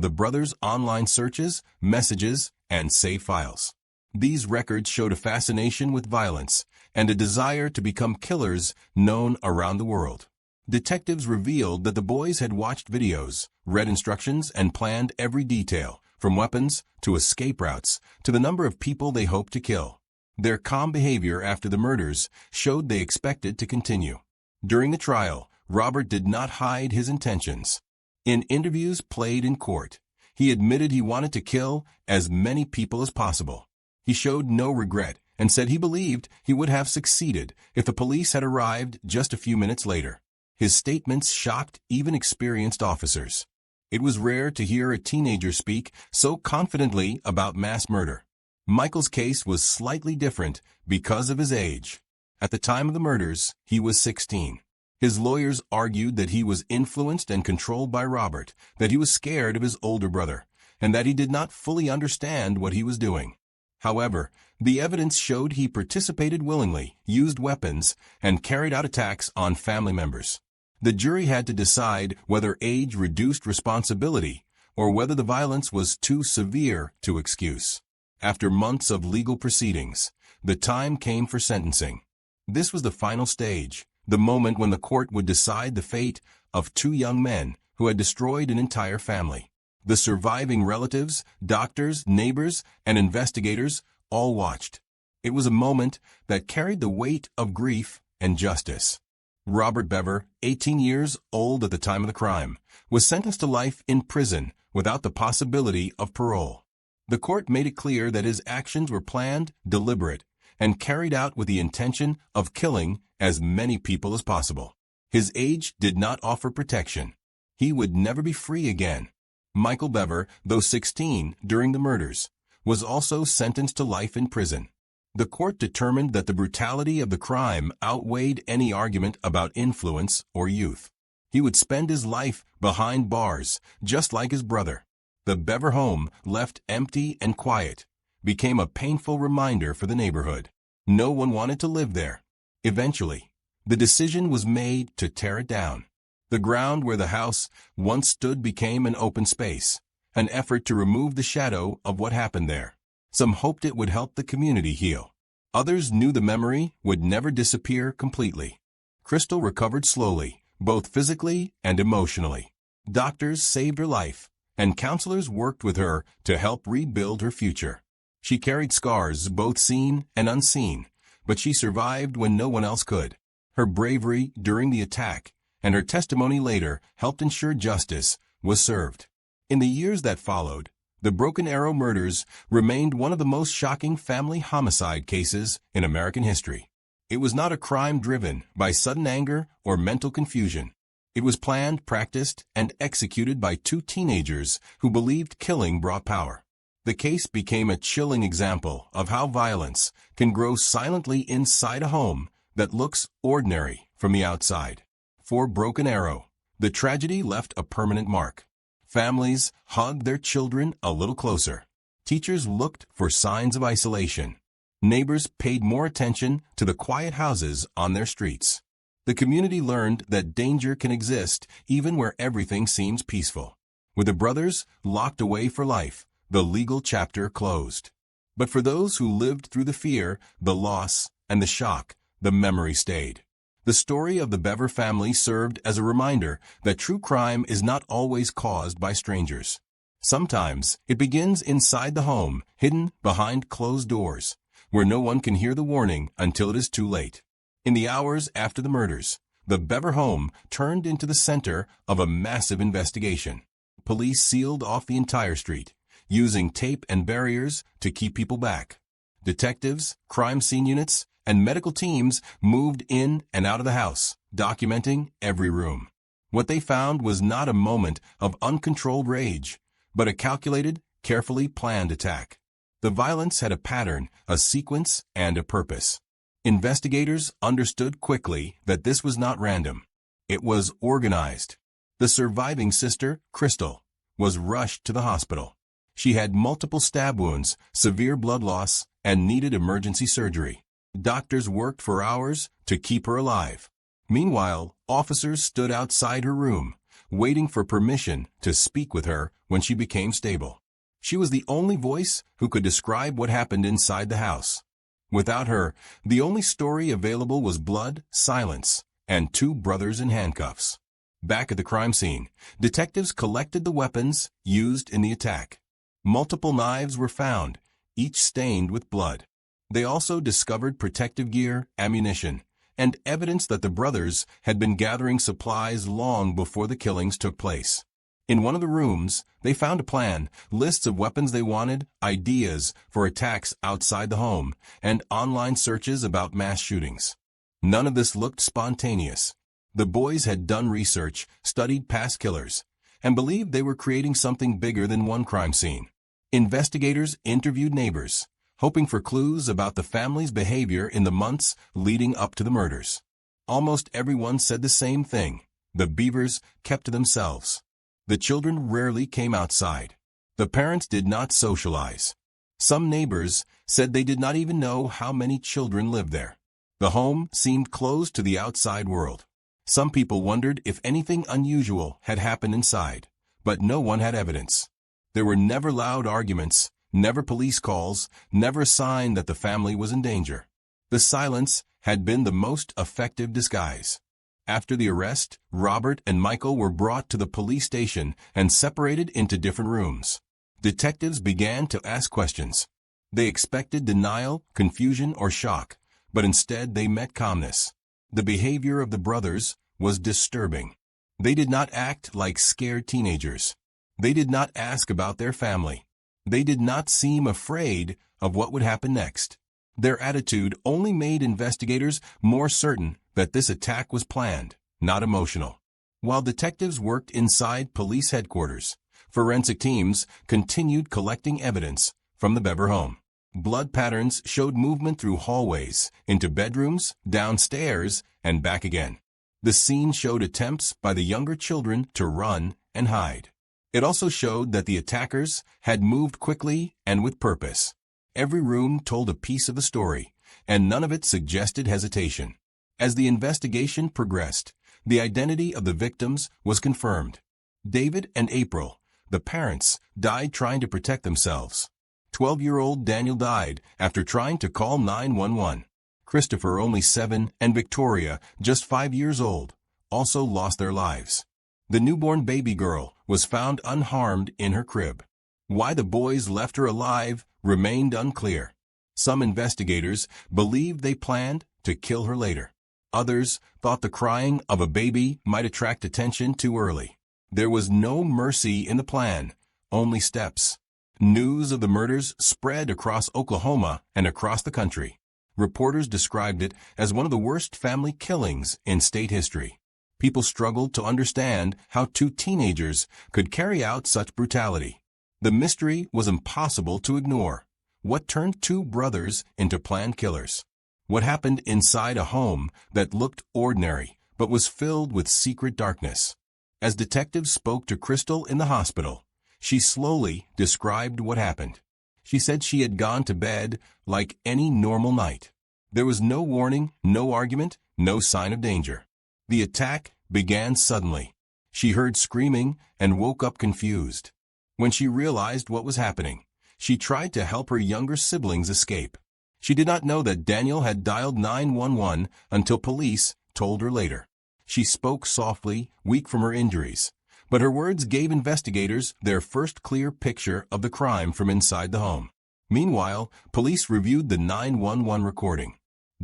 the brothers' online searches, messages, and save files. These records showed a fascination with violence and a desire to become killers known around the world. Detectives revealed that the boys had watched videos, read instructions, and planned every detail, from weapons to escape routes to the number of people they hoped to kill. Their calm behavior after the murders showed they expected to continue. During the trial, Robert did not hide his intentions. In interviews played in court, He admitted he wanted to kill as many people as possible. He showed no regret and said he believed he would have succeeded if the police had arrived just a few minutes later. His statements shocked even experienced officers. It was rare to hear a teenager speak so confidently about mass murder. Michael's case was slightly different because of his age. At the time of the murders, he was 16. His lawyers argued that he was influenced and controlled by Robert, that he was scared of his older brother, and that he did not fully understand what he was doing. However, the evidence showed he participated willingly, used weapons, and carried out attacks on family members. The jury had to decide whether age reduced responsibility or whether the violence was too severe to excuse. After months of legal proceedings, the time came for sentencing. This was the final stage, the moment when the court would decide the fate of two young men who had destroyed an entire family. The surviving relatives, doctors, neighbors, and investigators all watched. It was a moment that carried the weight of grief and justice. Robert Bever, 18 years old at the time of the crime, was sentenced to life in prison without the possibility of parole. The court made it clear that his actions were planned, deliberate, and carried out with the intention of killing as many people as possible. His age did not offer protection. He would never be free again. Michael Bever, though 16 during the murders, was also sentenced to life in prison. The court determined that the brutality of the crime outweighed any argument about influence or youth. He would spend his life behind bars, just like his brother. The Bever home, left empty and quiet, became a painful reminder for the neighborhood. No one wanted to live there. Eventually, the decision was made to tear it down. The ground where the house once stood became an open space, an effort to remove the shadow of what happened there. Some hoped it would help the community heal. Others knew the memory would never disappear completely. Crystal recovered slowly, both physically and emotionally. Doctors saved her life, and counselors worked with her to help rebuild her future. She carried scars, both seen and unseen, but she survived when no one else could. Her bravery during the attack and her testimony later helped ensure justice was served. In the years that followed, the Broken Arrow murders remained one of the most shocking family homicide cases in American history. It was not a crime driven by sudden anger or mental confusion. It was planned, practiced, and executed by two teenagers who believed killing brought power. The case became a chilling example of how violence can grow silently inside a home that looks ordinary from the outside. For Broken Arrow, the tragedy left a permanent mark. Families hugged their children a little closer. Teachers looked for signs of isolation. Neighbors paid more attention to the quiet houses on their streets. The community learned that danger can exist even where everything seems peaceful. With the brothers locked away for life, the legal chapter closed. But for those who lived through the fear, the loss, and the shock, the memory stayed. The story of the Bever family served as a reminder that true crime is not always caused by strangers. Sometimes it begins inside the home, hidden behind closed doors, where no one can hear the warning until it is too late. In the hours after the murders, the Bever home turned into the center of a massive investigation. Police sealed off the entire street, using tape and barriers to keep people back. Detectives, crime scene units, and medical teams moved in and out of the house, documenting every room. What they found was not a moment of uncontrolled rage, but a calculated, carefully planned attack. The violence had a pattern, a sequence, and a purpose. Investigators understood quickly that this was not random. It was organized. The surviving sister, Crystal, was rushed to the hospital. She had multiple stab wounds, severe blood loss, and needed emergency surgery. Doctors worked for hours to keep her alive. Meanwhile, officers stood outside her room, waiting for permission to speak with her when she became stable. She was the only voice who could describe what happened inside the house. Without her, the only story available was blood, silence, and two brothers in handcuffs. Back at the crime scene, detectives collected the weapons used in the attack. Multiple knives were found, each stained with blood. They also discovered protective gear, ammunition, and evidence that the brothers had been gathering supplies long before the killings took place. In one of the rooms, they found a plan, lists of weapons they wanted, ideas for attacks outside the home, and online searches about mass shootings. None of this looked spontaneous. The boys had done research, studied past killers, and believed they were creating something bigger than one crime scene. Investigators interviewed neighbors, hoping for clues about the family's behavior in the months leading up to the murders. Almost everyone said the same thing. The Beavers kept to themselves. The children rarely came outside. The parents did not socialize. Some neighbors said they did not even know how many children lived there. The home seemed closed to the outside world. Some people wondered if anything unusual had happened inside, but no one had evidence. There were never loud arguments, never police calls, never a sign that the family was in danger. The silence had been the most effective disguise. After the arrest, Robert and Michael were brought to the police station and separated into different rooms. Detectives began to ask questions. They expected denial, confusion, or shock, but instead they met calmness. The behavior of the brothers was disturbing. They did not act like scared teenagers. They did not ask about their family. They did not seem afraid of what would happen next. Their attitude only made investigators more certain that this attack was planned, not emotional. While detectives worked inside police headquarters, forensic teams continued collecting evidence from the Bever home. Blood patterns showed movement through hallways, into bedrooms, downstairs, and back again. The scene showed attempts by the younger children to run and hide. It also showed that the attackers had moved quickly and with purpose. Every room told a piece of the story, and none of it suggested hesitation. As the investigation progressed, the identity of the victims was confirmed. David and April, the parents, died trying to protect themselves. 12-year-old Daniel died after trying to call 911. Christopher, only 7, and Victoria, just 5 years old, also lost their lives. The newborn baby girl was found unharmed in her crib. Why the boys left her alive remained unclear. Some investigators believed they planned to kill her later. Others thought the crying of a baby might attract attention too early. There was no mercy in the plan, only steps. News of the murders spread across Oklahoma and across the country. Reporters described it as one of the worst family killings in state history. People struggled to understand how two teenagers could carry out such brutality. The mystery was impossible to ignore. What turned two brothers into planned killers? What happened inside a home that looked ordinary but was filled with secret darkness? As detectives spoke to Crystal in the hospital, she slowly described what happened. She said she had gone to bed like any normal night. There was no warning, no argument, no sign of danger. The attack began suddenly. She heard screaming and woke up confused. When she realized what was happening, she tried to help her younger siblings escape. She did not know that Daniel had dialed 911 until police told her later. She spoke softly, weak from her injuries, but her words gave investigators their first clear picture of the crime from inside the home. Meanwhile, police reviewed the 911 recording.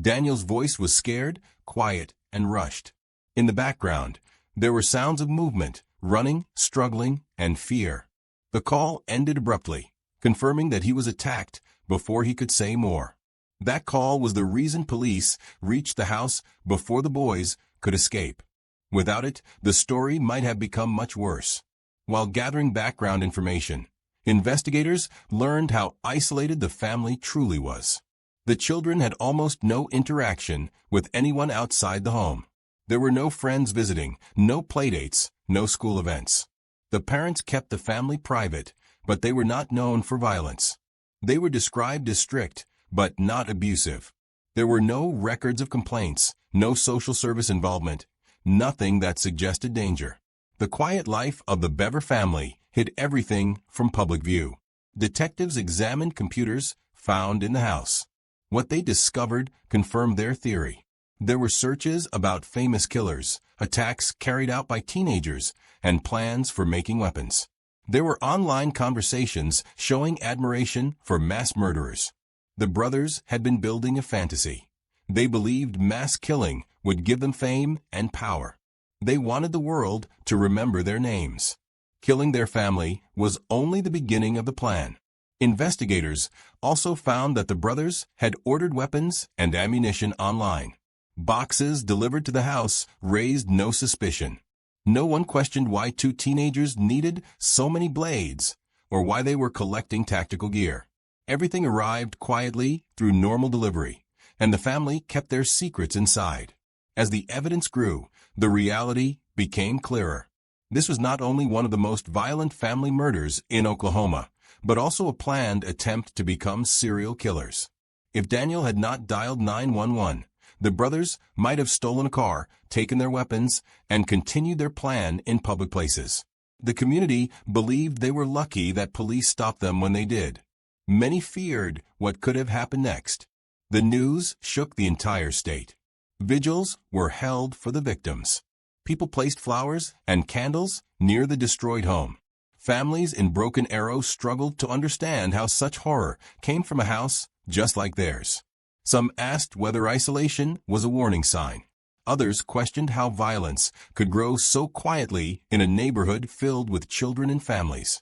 Daniel's voice was scared, quiet, and rushed. In the background, there were sounds of movement, running, struggling, and fear. The call ended abruptly, confirming that he was attacked before he could say more. That call was the reason police reached the house before the boys could escape. Without it, the story might have become much worse. While gathering background information, investigators learned how isolated the family truly was. The children had almost no interaction with anyone outside the home. There were no friends visiting, no playdates, no school events. The parents kept the family private, but they were not known for violence. They were described as strict, but not abusive. There were no records of complaints, no social service involvement, nothing that suggested danger. The quiet life of the Bever family hid everything from public view. Detectives examined computers found in the house. What they discovered confirmed their theory. There were searches about famous killers, attacks carried out by teenagers, and plans for making weapons. There were online conversations showing admiration for mass murderers. The brothers had been building a fantasy. They believed mass killing would give them fame and power. They wanted the world to remember their names. Killing their family was only the beginning of the plan. Investigators also found that the brothers had ordered weapons and ammunition online. Boxes delivered to the house raised no suspicion. No one questioned why two teenagers needed so many blades, or why they were collecting tactical gear. Everything arrived quietly through normal delivery, and the family kept their secrets inside. As the evidence grew, the reality became clearer. This was not only one of the most violent family murders in Oklahoma, but also a planned attempt to become serial killers. If Daniel had not dialed 911, the brothers might have stolen a car, taken their weapons, and continued their plan in public places. The community believed they were lucky that police stopped them when they did. Many feared what could have happened next. The news shook the entire state. Vigils were held for the victims. People placed flowers and candles near the destroyed home. Families in Broken Arrow struggled to understand how such horror came from a house just like theirs. Some asked whether isolation was a warning sign. Others questioned how violence could grow so quietly in a neighborhood filled with children and families.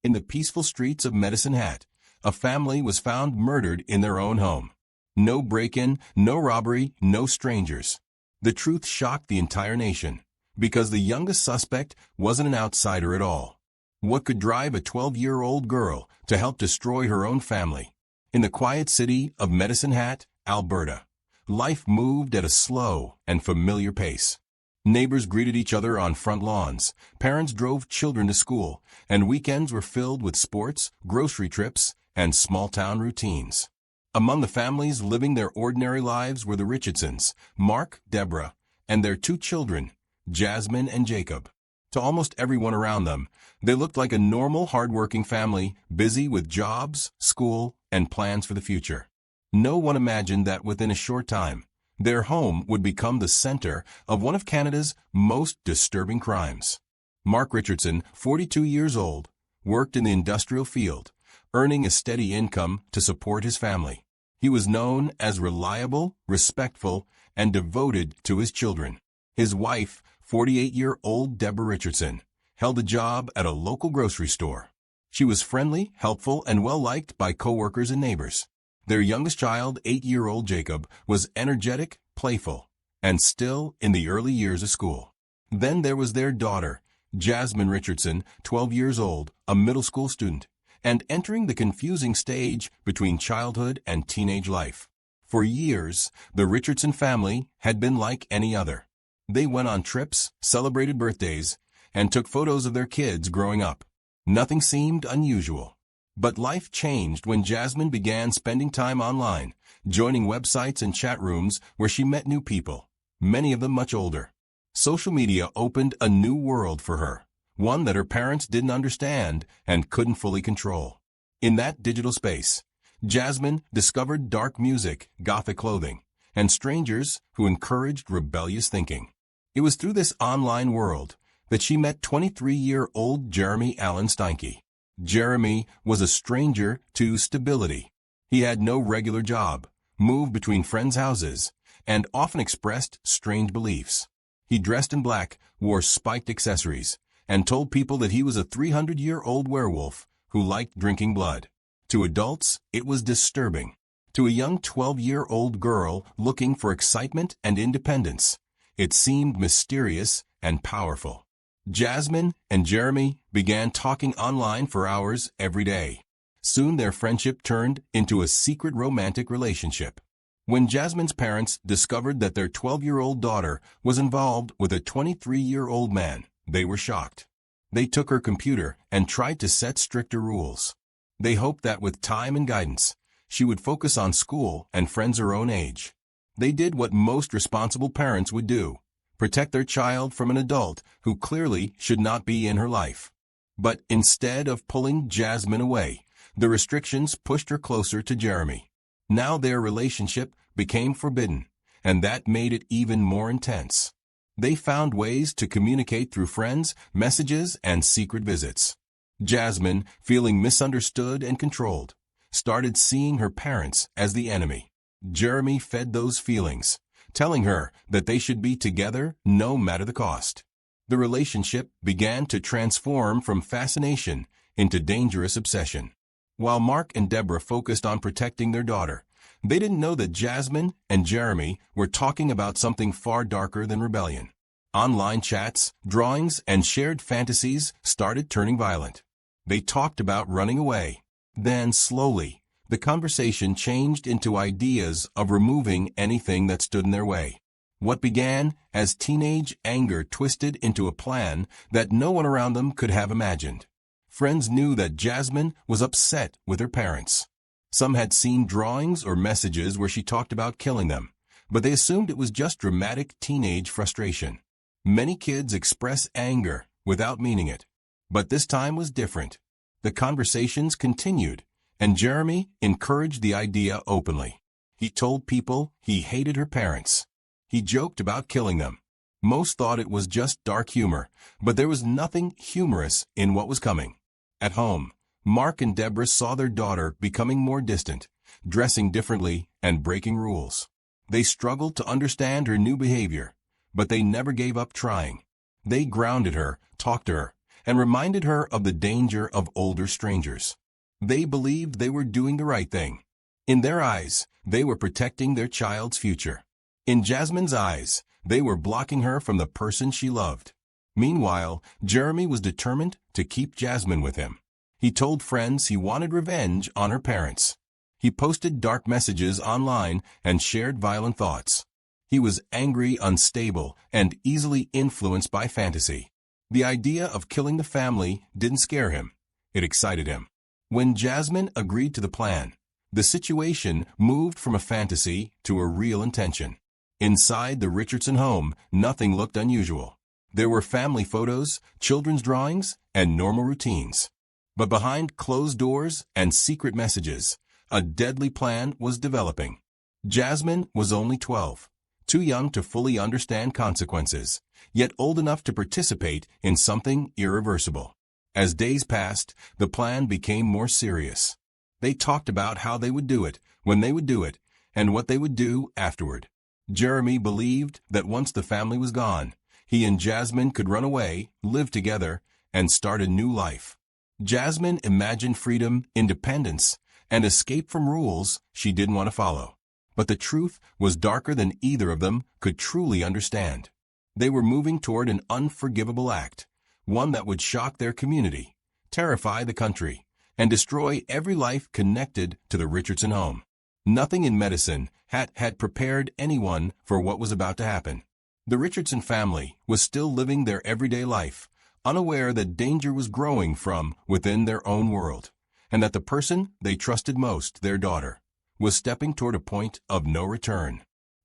In the peaceful streets of Medicine Hat, a family was found murdered in their own home. No break-in, no robbery, no strangers. The truth shocked the entire nation, because the youngest suspect wasn't an outsider at all. What could drive a 12-year-old girl to help destroy her own family? In the quiet city of Medicine Hat, Alberta, life moved at a slow and familiar pace. Neighbors greeted each other on front lawns, parents drove children to school, and weekends were filled with sports, grocery trips, and small-town routines. Among the families living their ordinary lives were the Richardsons, Mark, Deborah, and their two children, Jasmine and Jacob. To almost everyone around them, they looked like a normal, hard-working family, busy with jobs, school, and plans for the future. No one imagined that within a short time, their home would become the center of one of Canada's most disturbing crimes. Mark Richardson, 42 years old, worked in the industrial field, earning a steady income to support his family. He was known as reliable, respectful, and devoted to his children. His wife, 48-year-old Deborah Richardson, held a job at a local grocery store. She was friendly, helpful, and well-liked by coworkers and neighbors. Their youngest child, 8-year-old Jacob, was energetic, playful, and still in the early years of school. Then there was their daughter, Jasmine Richardson, 12 years old, a middle school student, and entering the confusing stage between childhood and teenage life. For years, the Richardson family had been like any other. They went on trips, celebrated birthdays, and took photos of their kids growing up. Nothing seemed unusual. But life changed when Jasmine began spending time online, joining websites and chat rooms where she met new people, many of them much older. Social media opened a new world for her, one that her parents didn't understand and couldn't fully control. In that digital space, Jasmine discovered dark music, gothic clothing, and strangers who encouraged rebellious thinking. It was through this online world that she met 23-year-old Jeremy Allen Steinke. Jeremy was a stranger to stability. He had no regular job, moved between friends' houses, and often expressed strange beliefs. He dressed in black, wore spiked accessories, and told people that he was a 300-year-old werewolf who liked drinking blood. To adults, it was disturbing. To a young 12-year-old girl looking for excitement and independence, it seemed mysterious and powerful. Jasmine and Jeremy began talking online for hours every day. Soon their friendship turned into a secret romantic relationship. When Jasmine's parents discovered that their 12-year-old daughter was involved with a 23-year-old man, they were shocked. They took her computer and tried to set stricter rules. They hoped that with time and guidance, she would focus on school and friends her own age. They did what most responsible parents would do: protect their child from an adult who clearly should not be in her life. But instead of pulling Jasmine away, the restrictions pushed her closer to Jeremy. Now their relationship became forbidden, and that made it even more intense. They found ways to communicate through friends, messages, and secret visits. Jasmine, feeling misunderstood and controlled, started seeing her parents as the enemy. Jeremy fed those feelings, telling her that they should be together no matter the cost. The relationship began to transform from fascination into dangerous obsession. While Mark and Deborah focused on protecting their daughter, they didn't know that Jasmine and Jeremy were talking about something far darker than rebellion. Online chats, drawings, and shared fantasies started turning violent. They talked about running away. Then, slowly, the conversation changed into ideas of removing anything that stood in their way. What began as teenage anger twisted into a plan that no one around them could have imagined. Friends knew that Jasmine was upset with her parents. Some had seen drawings or messages where she talked about killing them, but they assumed it was just dramatic teenage frustration. Many kids express anger without meaning it, but this time was different. The conversations continued, and Jeremy encouraged the idea openly. He told people he hated her parents. He joked about killing them. Most thought it was just dark humor, but there was nothing humorous in what was coming. At home, Mark and Deborah saw their daughter becoming more distant, dressing differently and breaking rules. They struggled to understand her new behavior, but they never gave up trying. They grounded her, talked to her, and reminded her of the danger of older strangers. They believed they were doing the right thing. In their eyes, they were protecting their child's future. In Jasmine's eyes, they were blocking her from the person she loved. Meanwhile, Jeremy was determined to keep Jasmine with him. He told friends he wanted revenge on her parents. He posted dark messages online and shared violent thoughts. He was angry, unstable, and easily influenced by fantasy. The idea of killing the family didn't scare him. It excited him. When Jasmine agreed to the plan, the situation moved from a fantasy to a real intention. Inside the Richardson home, nothing looked unusual. There were family photos, children's drawings, and normal routines. But behind closed doors and secret messages, a deadly plan was developing. Jasmine was only 12, too young to fully understand consequences, yet old enough to participate in something irreversible. As days passed, the plan became more serious. They talked about how they would do it, when they would do it, and what they would do afterward. Jeremy believed that once the family was gone, he and Jasmine could run away, live together, and start a new life. Jasmine imagined freedom, independence, and escape from rules she didn't want to follow. But the truth was darker than either of them could truly understand. They were moving toward an unforgivable act, one that would shock their community, terrify the country, and destroy every life connected to the Richardson home. Nothing in medicine had prepared anyone for what was about to happen. The Richardson family was still living their everyday life, unaware that danger was growing from within their own world, and that the person they trusted most, their daughter, was stepping toward a point of no return.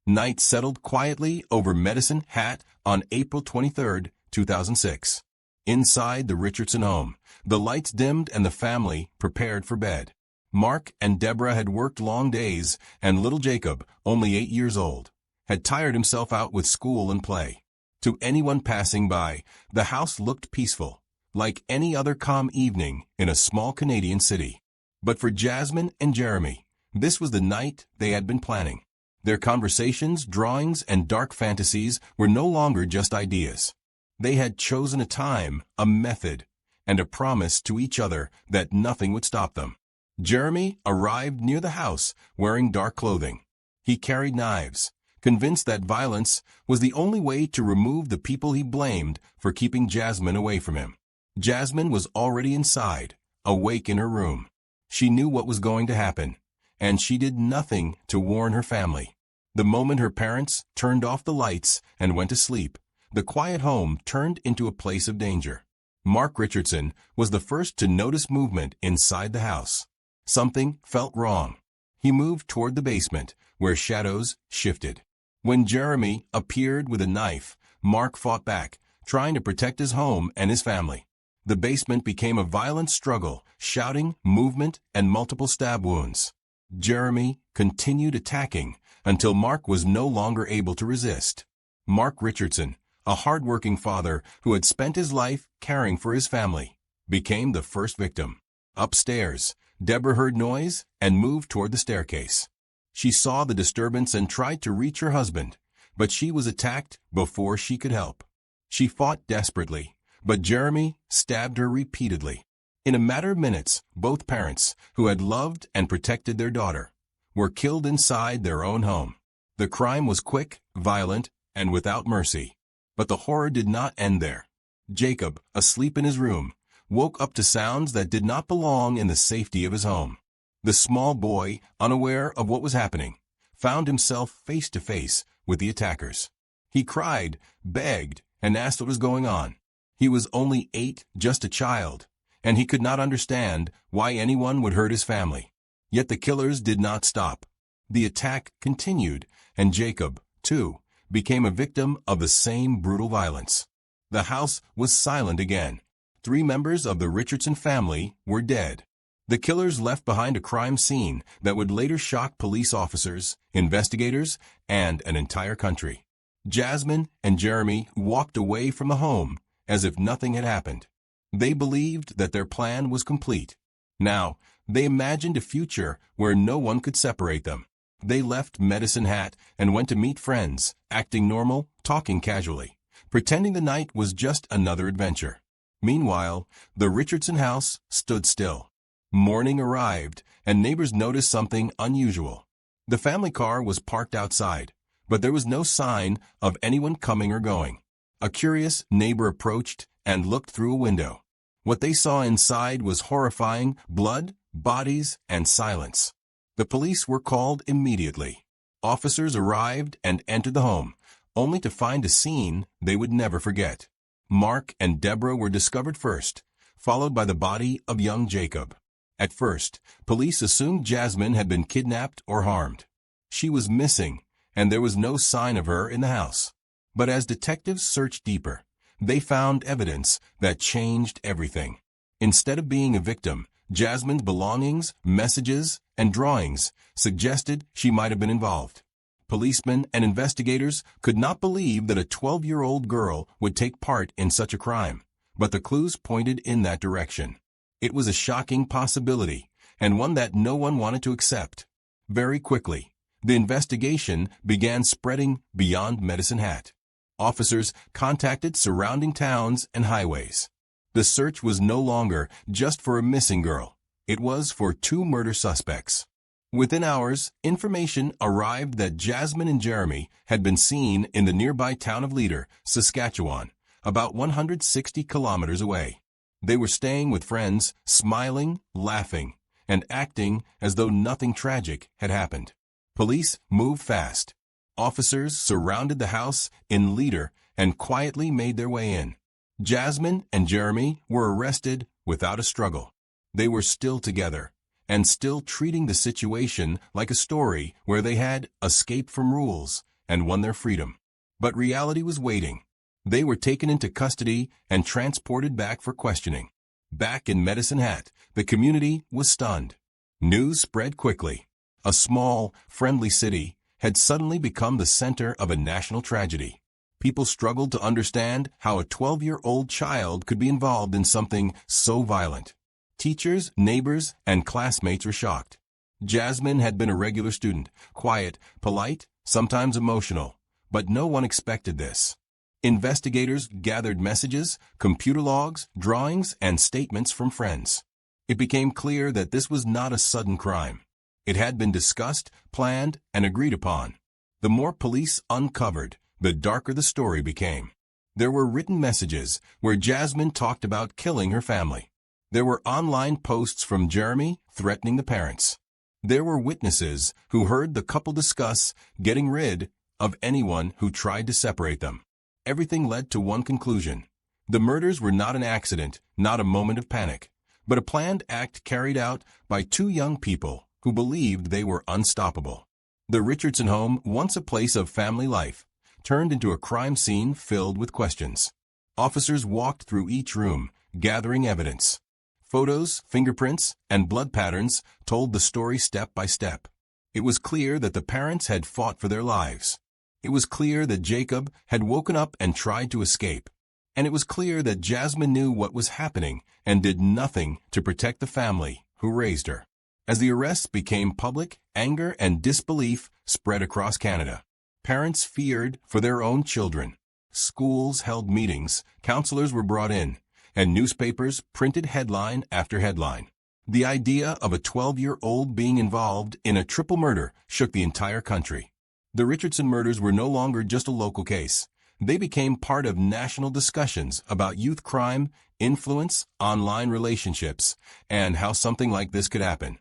Night settled quietly over Medicine Hat on April 23, 2006. Inside the Richardson home, the lights dimmed and the family prepared for bed. Mark and Deborah had worked long days, and little Jacob, only 8 years old, had tired himself out with school and play. To anyone passing by, the house looked peaceful, like any other calm evening in a small Canadian city. But for Jasmine and Jeremy, this was the night they had been planning. Their conversations, drawings, and dark fantasies were no longer just ideas. They had chosen a time, a method, and a promise to each other that nothing would stop them. Jeremy arrived near the house wearing dark clothing. He carried knives, convinced that violence was the only way to remove the people he blamed for keeping Jasmine away from him. Jasmine was already inside, awake in her room. She knew what was going to happen, and she did nothing to warn her family. The moment her parents turned off the lights and went to sleep, the quiet home turned into a place of danger. Mark Richardson was the first to notice movement inside the house. Something felt wrong. He moved toward the basement, where shadows shifted. When Jeremy appeared with a knife, Mark fought back, trying to protect his home and his family. The basement became a violent struggle, shouting, movement, and multiple stab wounds. Jeremy continued attacking until Mark was no longer able to resist. Mark Richardson, a hard-working father who had spent his life caring for his family, became the first victim. Upstairs, Deborah heard noise and moved toward the staircase. She saw the disturbance and tried to reach her husband, but she was attacked before she could help. She fought desperately, but Jeremy stabbed her repeatedly. In a matter of minutes, both parents, who had loved and protected their daughter, were killed inside their own home. The crime was quick, violent, and without mercy. But the horror did not end there. Jacob, asleep in his room, woke up to sounds that did not belong in the safety of his home. The small boy, unaware of what was happening, found himself face to face with the attackers. He cried, begged, and asked what was going on. He was only 8, just a child, and he could not understand why anyone would hurt his family. Yet the killers did not stop. The attack continued, and Jacob, too, became a victim of the same brutal violence. The house was silent again. 3 members of the Richardson family were dead. The killers left behind a crime scene that would later shock police officers, investigators, and an entire country. Jasmine and Jeremy walked away from the home as if nothing had happened. They believed that their plan was complete. Now, they imagined a future where no one could separate them. They left Medicine Hat and went to meet friends, acting normal, talking casually, pretending the night was just another adventure. Meanwhile, the Richardson house stood still. Morning arrived, and neighbors noticed something unusual. The family car was parked outside, but there was no sign of anyone coming or going. A curious neighbor approached and looked through a window. What they saw inside was horrifying: blood, bodies, and silence. The police were called immediately. Officers arrived and entered the home, only to find a scene they would never forget. Mark and Deborah were discovered first, followed by the body of young Jacob. At first, police assumed Jasmine had been kidnapped or harmed. She was missing, and there was no sign of her in the house. But as detectives searched deeper, they found evidence that changed everything. Instead of being a victim, Jasmine's belongings, messages, and drawings suggested she might have been involved. Policemen and investigators could not believe that a 12-year-old girl would take part in such a crime, but the clues pointed in that direction. It was a shocking possibility, and one that no one wanted to accept. Very quickly, the investigation began spreading beyond Medicine Hat. Officers contacted surrounding towns and highways. The search was no longer just for a missing girl. It was for 2 murder suspects. Within hours, information arrived that Jasmine and Jeremy had been seen in the nearby town of Leader, Saskatchewan, about 160 kilometers away. They were staying with friends, smiling, laughing, and acting as though nothing tragic had happened. Police moved fast. Officers surrounded the house in Leader and quietly made their way in. Jasmine and Jeremy were arrested without a struggle. They were still together, and still treating the situation like a story where they had escaped from rules and won their freedom. But reality was waiting. They were taken into custody and transported back for questioning. Back in Medicine Hat, the community was stunned. News spread quickly. A small, friendly city had suddenly become the center of a national tragedy. People struggled to understand how a 12-year-old child could be involved in something so violent. Teachers, neighbors, and classmates were shocked. Jasmine had been a regular student, quiet, polite, sometimes emotional, but no one expected this. Investigators gathered messages, computer logs, drawings, and statements from friends. It became clear that this was not a sudden crime. It had been discussed, planned, and agreed upon. The more police uncovered, the darker the story became. There were written messages where Jasmine talked about killing her family. There were online posts from Jeremy threatening the parents. There were witnesses who heard the couple discuss getting rid of anyone who tried to separate them. Everything led to one conclusion. The murders were not an accident, not a moment of panic, but a planned act carried out by 2 young people who believed they were unstoppable. The Richardson home, once a place of family life, turned into a crime scene filled with questions. Officers walked through each room, gathering evidence. Photos, fingerprints, and blood patterns told the story step by step. It was clear that the parents had fought for their lives. It was clear that Jacob had woken up and tried to escape. And it was clear that Jasmine knew what was happening and did nothing to protect the family who raised her. As the arrests became public, anger and disbelief spread across Canada. Parents feared for their own children. Schools held meetings, counselors were brought in, and newspapers printed headline after headline. The idea of a 12-year-old being involved in a triple murder shook the entire country. The Richardson murders were no longer just a local case. They became part of national discussions about youth crime, influence, online relationships, and how something like this could happen.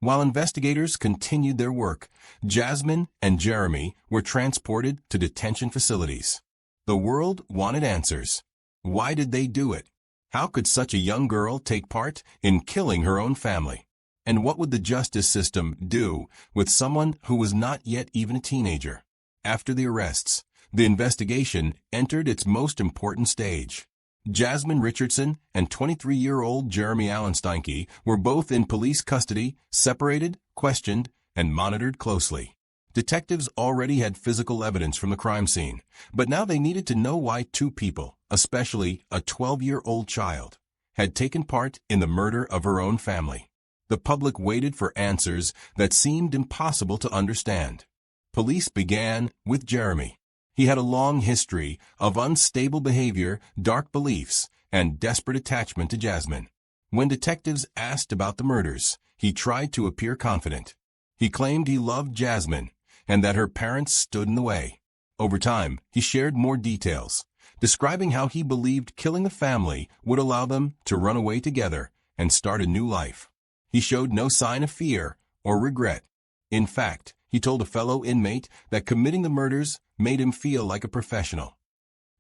While investigators continued their work, Jasmine and Jeremy were transported to detention facilities. The world wanted answers. Why did they do it? How could such a young girl take part in killing her own family? And what would the justice system do with someone who was not yet even a teenager? After the arrests, the investigation entered its most important stage. Jasmine Richardson and 23-year-old Jeremy Allen Steinke were both in police custody, separated, questioned, and monitored closely. Detectives already had physical evidence from the crime scene, but now they needed to know why two people, especially a 12-year-old child, had taken part in the murder of her own family. The public waited for answers that seemed impossible to understand. Police began with Jeremy. He had a long history of unstable behavior, dark beliefs, and desperate attachment to Jasmine. When detectives asked about the murders, he tried to appear confident. He claimed he loved Jasmine and that her parents stood in the way. Over time, he shared more details, describing how he believed killing the family would allow them to run away together and start a new life. He showed no sign of fear or regret. In fact, he told a fellow inmate that committing the murders made him feel like a professional.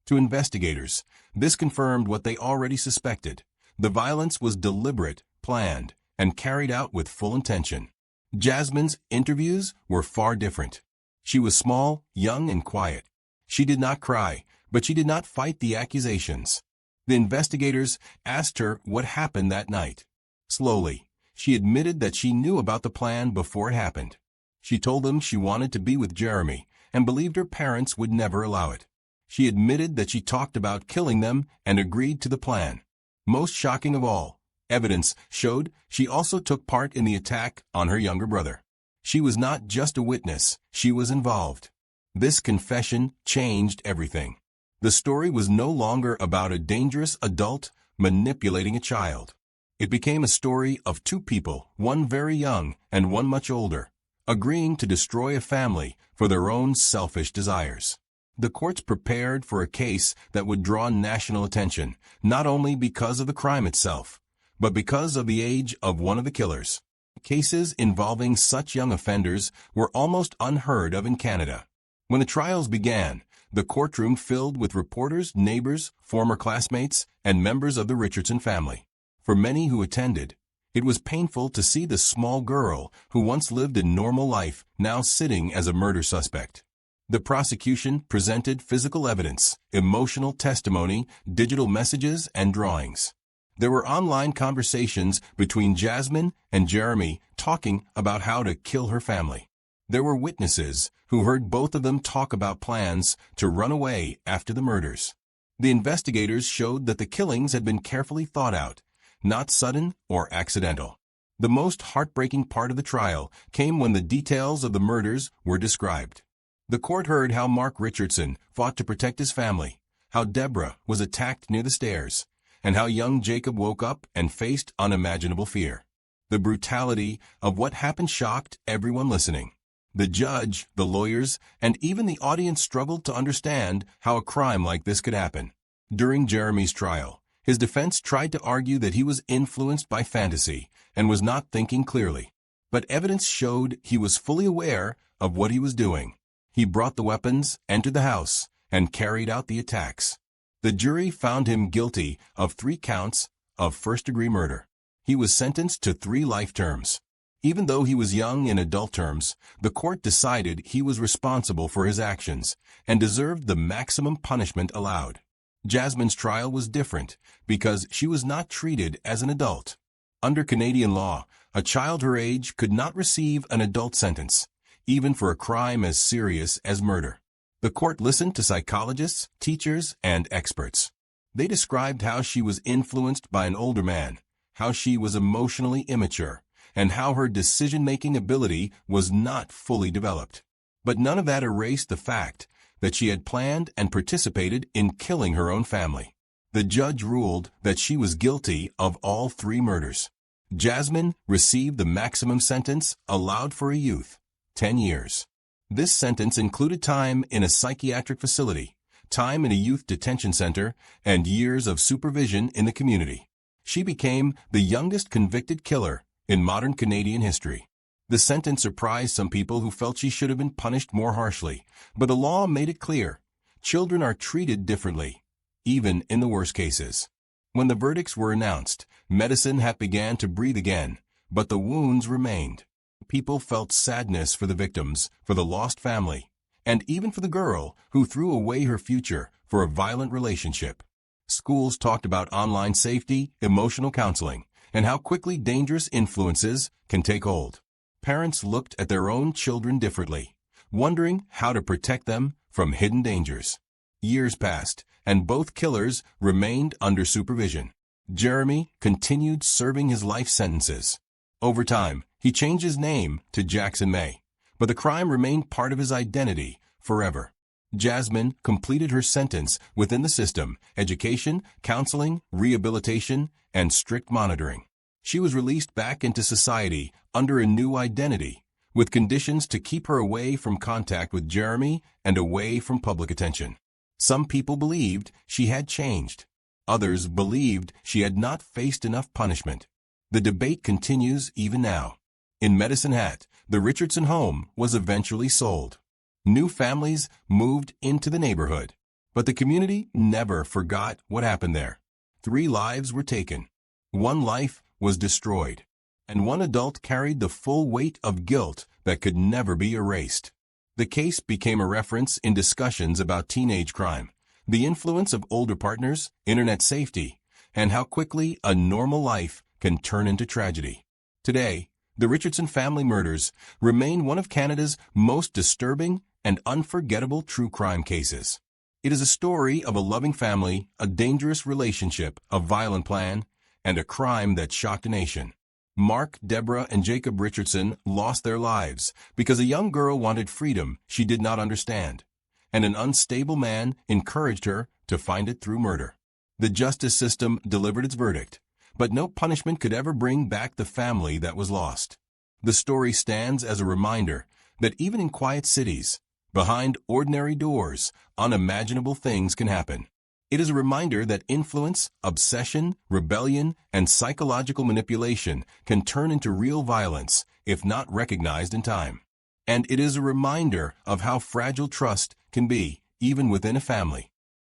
To investigators, this confirmed what they already suspected. The violence was deliberate, planned, and carried out with full intention. Jasmine's interviews were far different. She was small, young, and quiet. She did not cry, but she did not fight the accusations. The investigators asked her what happened that night. Slowly, she admitted that she knew about the plan before it happened. She told them she wanted to be with Jeremy and believed her parents would never allow it. She admitted that she talked about killing them and agreed to the plan. Most shocking of all, evidence showed she also took part in the attack on her younger brother. She was not just a witness, she was involved. This confession changed everything. The story was no longer about a dangerous adult manipulating a child. It became a story of two people, one very young and one much older, agreeing to destroy a family for their own selfish desires. The courts prepared for a case that would draw national attention, not only because of the crime itself, but because of the age of one of the killers. Cases involving such young offenders were almost unheard of in Canada. When the trials began, the courtroom filled with reporters, neighbors, former classmates, and members of the Richardson family. For many who attended, it was painful to see the small girl who once lived a normal life now sitting as a murder suspect. The prosecution presented physical evidence, emotional testimony, digital messages, and drawings. There were online conversations between Jasmine and Jeremy talking about how to kill her family. There were witnesses who heard both of them talk about plans to run away after the murders. The investigators showed that the killings had been carefully thought out, not sudden or accidental. The most heartbreaking part of the trial came when the details of the murders were described. The court heard how Mark Richardson fought to protect his family, how Deborah was attacked near the stairs, and how young Jacob woke up and faced unimaginable fear. The brutality of what happened shocked everyone listening. The judge, the lawyers, and even the audience struggled to understand how a crime like this could happen. During Jeremy's trial, his defense tried to argue that he was influenced by fantasy and was not thinking clearly. But evidence showed he was fully aware of what he was doing. He brought the weapons, entered the house, and carried out the attacks. The jury found him guilty of 3 counts of first-degree murder. He was sentenced to 3 life terms. Even though he was young in adult terms, the court decided he was responsible for his actions and deserved the maximum punishment allowed. Jasmine's trial was different because she was not treated as an adult. Under Canadian law, a child her age could not receive an adult sentence, even for a crime as serious as murder. The court listened to psychologists, teachers, and experts. They described how she was influenced by an older man, how she was emotionally immature, and how her decision-making ability was not fully developed. But none of that erased the fact that she had planned and participated in killing her own family. The judge ruled that she was guilty of all 3 murders. Jasmine received the maximum sentence allowed for a youth, 10 years. This sentence included time in a psychiatric facility, time in a youth detention center, and years of supervision in the community. She became the youngest convicted killer in modern Canadian history. The sentence surprised some people who felt she should have been punished more harshly, but the law made it clear. Children are treated differently, even in the worst cases. When the verdicts were announced, medicine had began to breathe again, but the wounds remained. People felt sadness for the victims, for the lost family, and even for the girl who threw away her future for a violent relationship. Schools talked about online safety, emotional counseling, and how quickly dangerous influences can take hold. Parents looked at their own children differently, wondering how to protect them from hidden dangers. Years passed, and both killers remained under supervision. Jeremy continued serving his life sentences. Over time, he changed his name to Jackson May, but the crime remained part of his identity forever. Jasmine completed her sentence within the system: education, counseling, rehabilitation, and strict monitoring. She was released back into society under a new identity, with conditions to keep her away from contact with Jeremy and away from public attention. Some people believed she had changed. Others believed she had not faced enough punishment. The debate continues even now. In Medicine Hat, the Richardson home was eventually sold. New families moved into the neighborhood, but the community never forgot what happened there. 3 lives were taken. 1 life was destroyed, and 1 adult carried the full weight of guilt that could never be erased. The case became a reference in discussions about teenage crime, the influence of older partners, internet safety, and how quickly a normal life can turn into tragedy. Today, the Richardson family murders remain one of Canada's most disturbing and unforgettable true crime cases. It is a story of a loving family, a dangerous relationship, a violent plan, and a crime that shocked a nation. Mark, Deborah, and Jacob Richardson lost their lives because a young girl wanted freedom she did not understand, and an unstable man encouraged her to find it through murder. The justice system delivered its verdict, but no punishment could ever bring back the family that was lost. The story stands as a reminder that even in quiet cities, behind ordinary doors, unimaginable things can happen. It is a reminder that influence, obsession, rebellion, and psychological manipulation can turn into real violence if not recognized in time. And it is a reminder of how fragile trust can be, even within a family.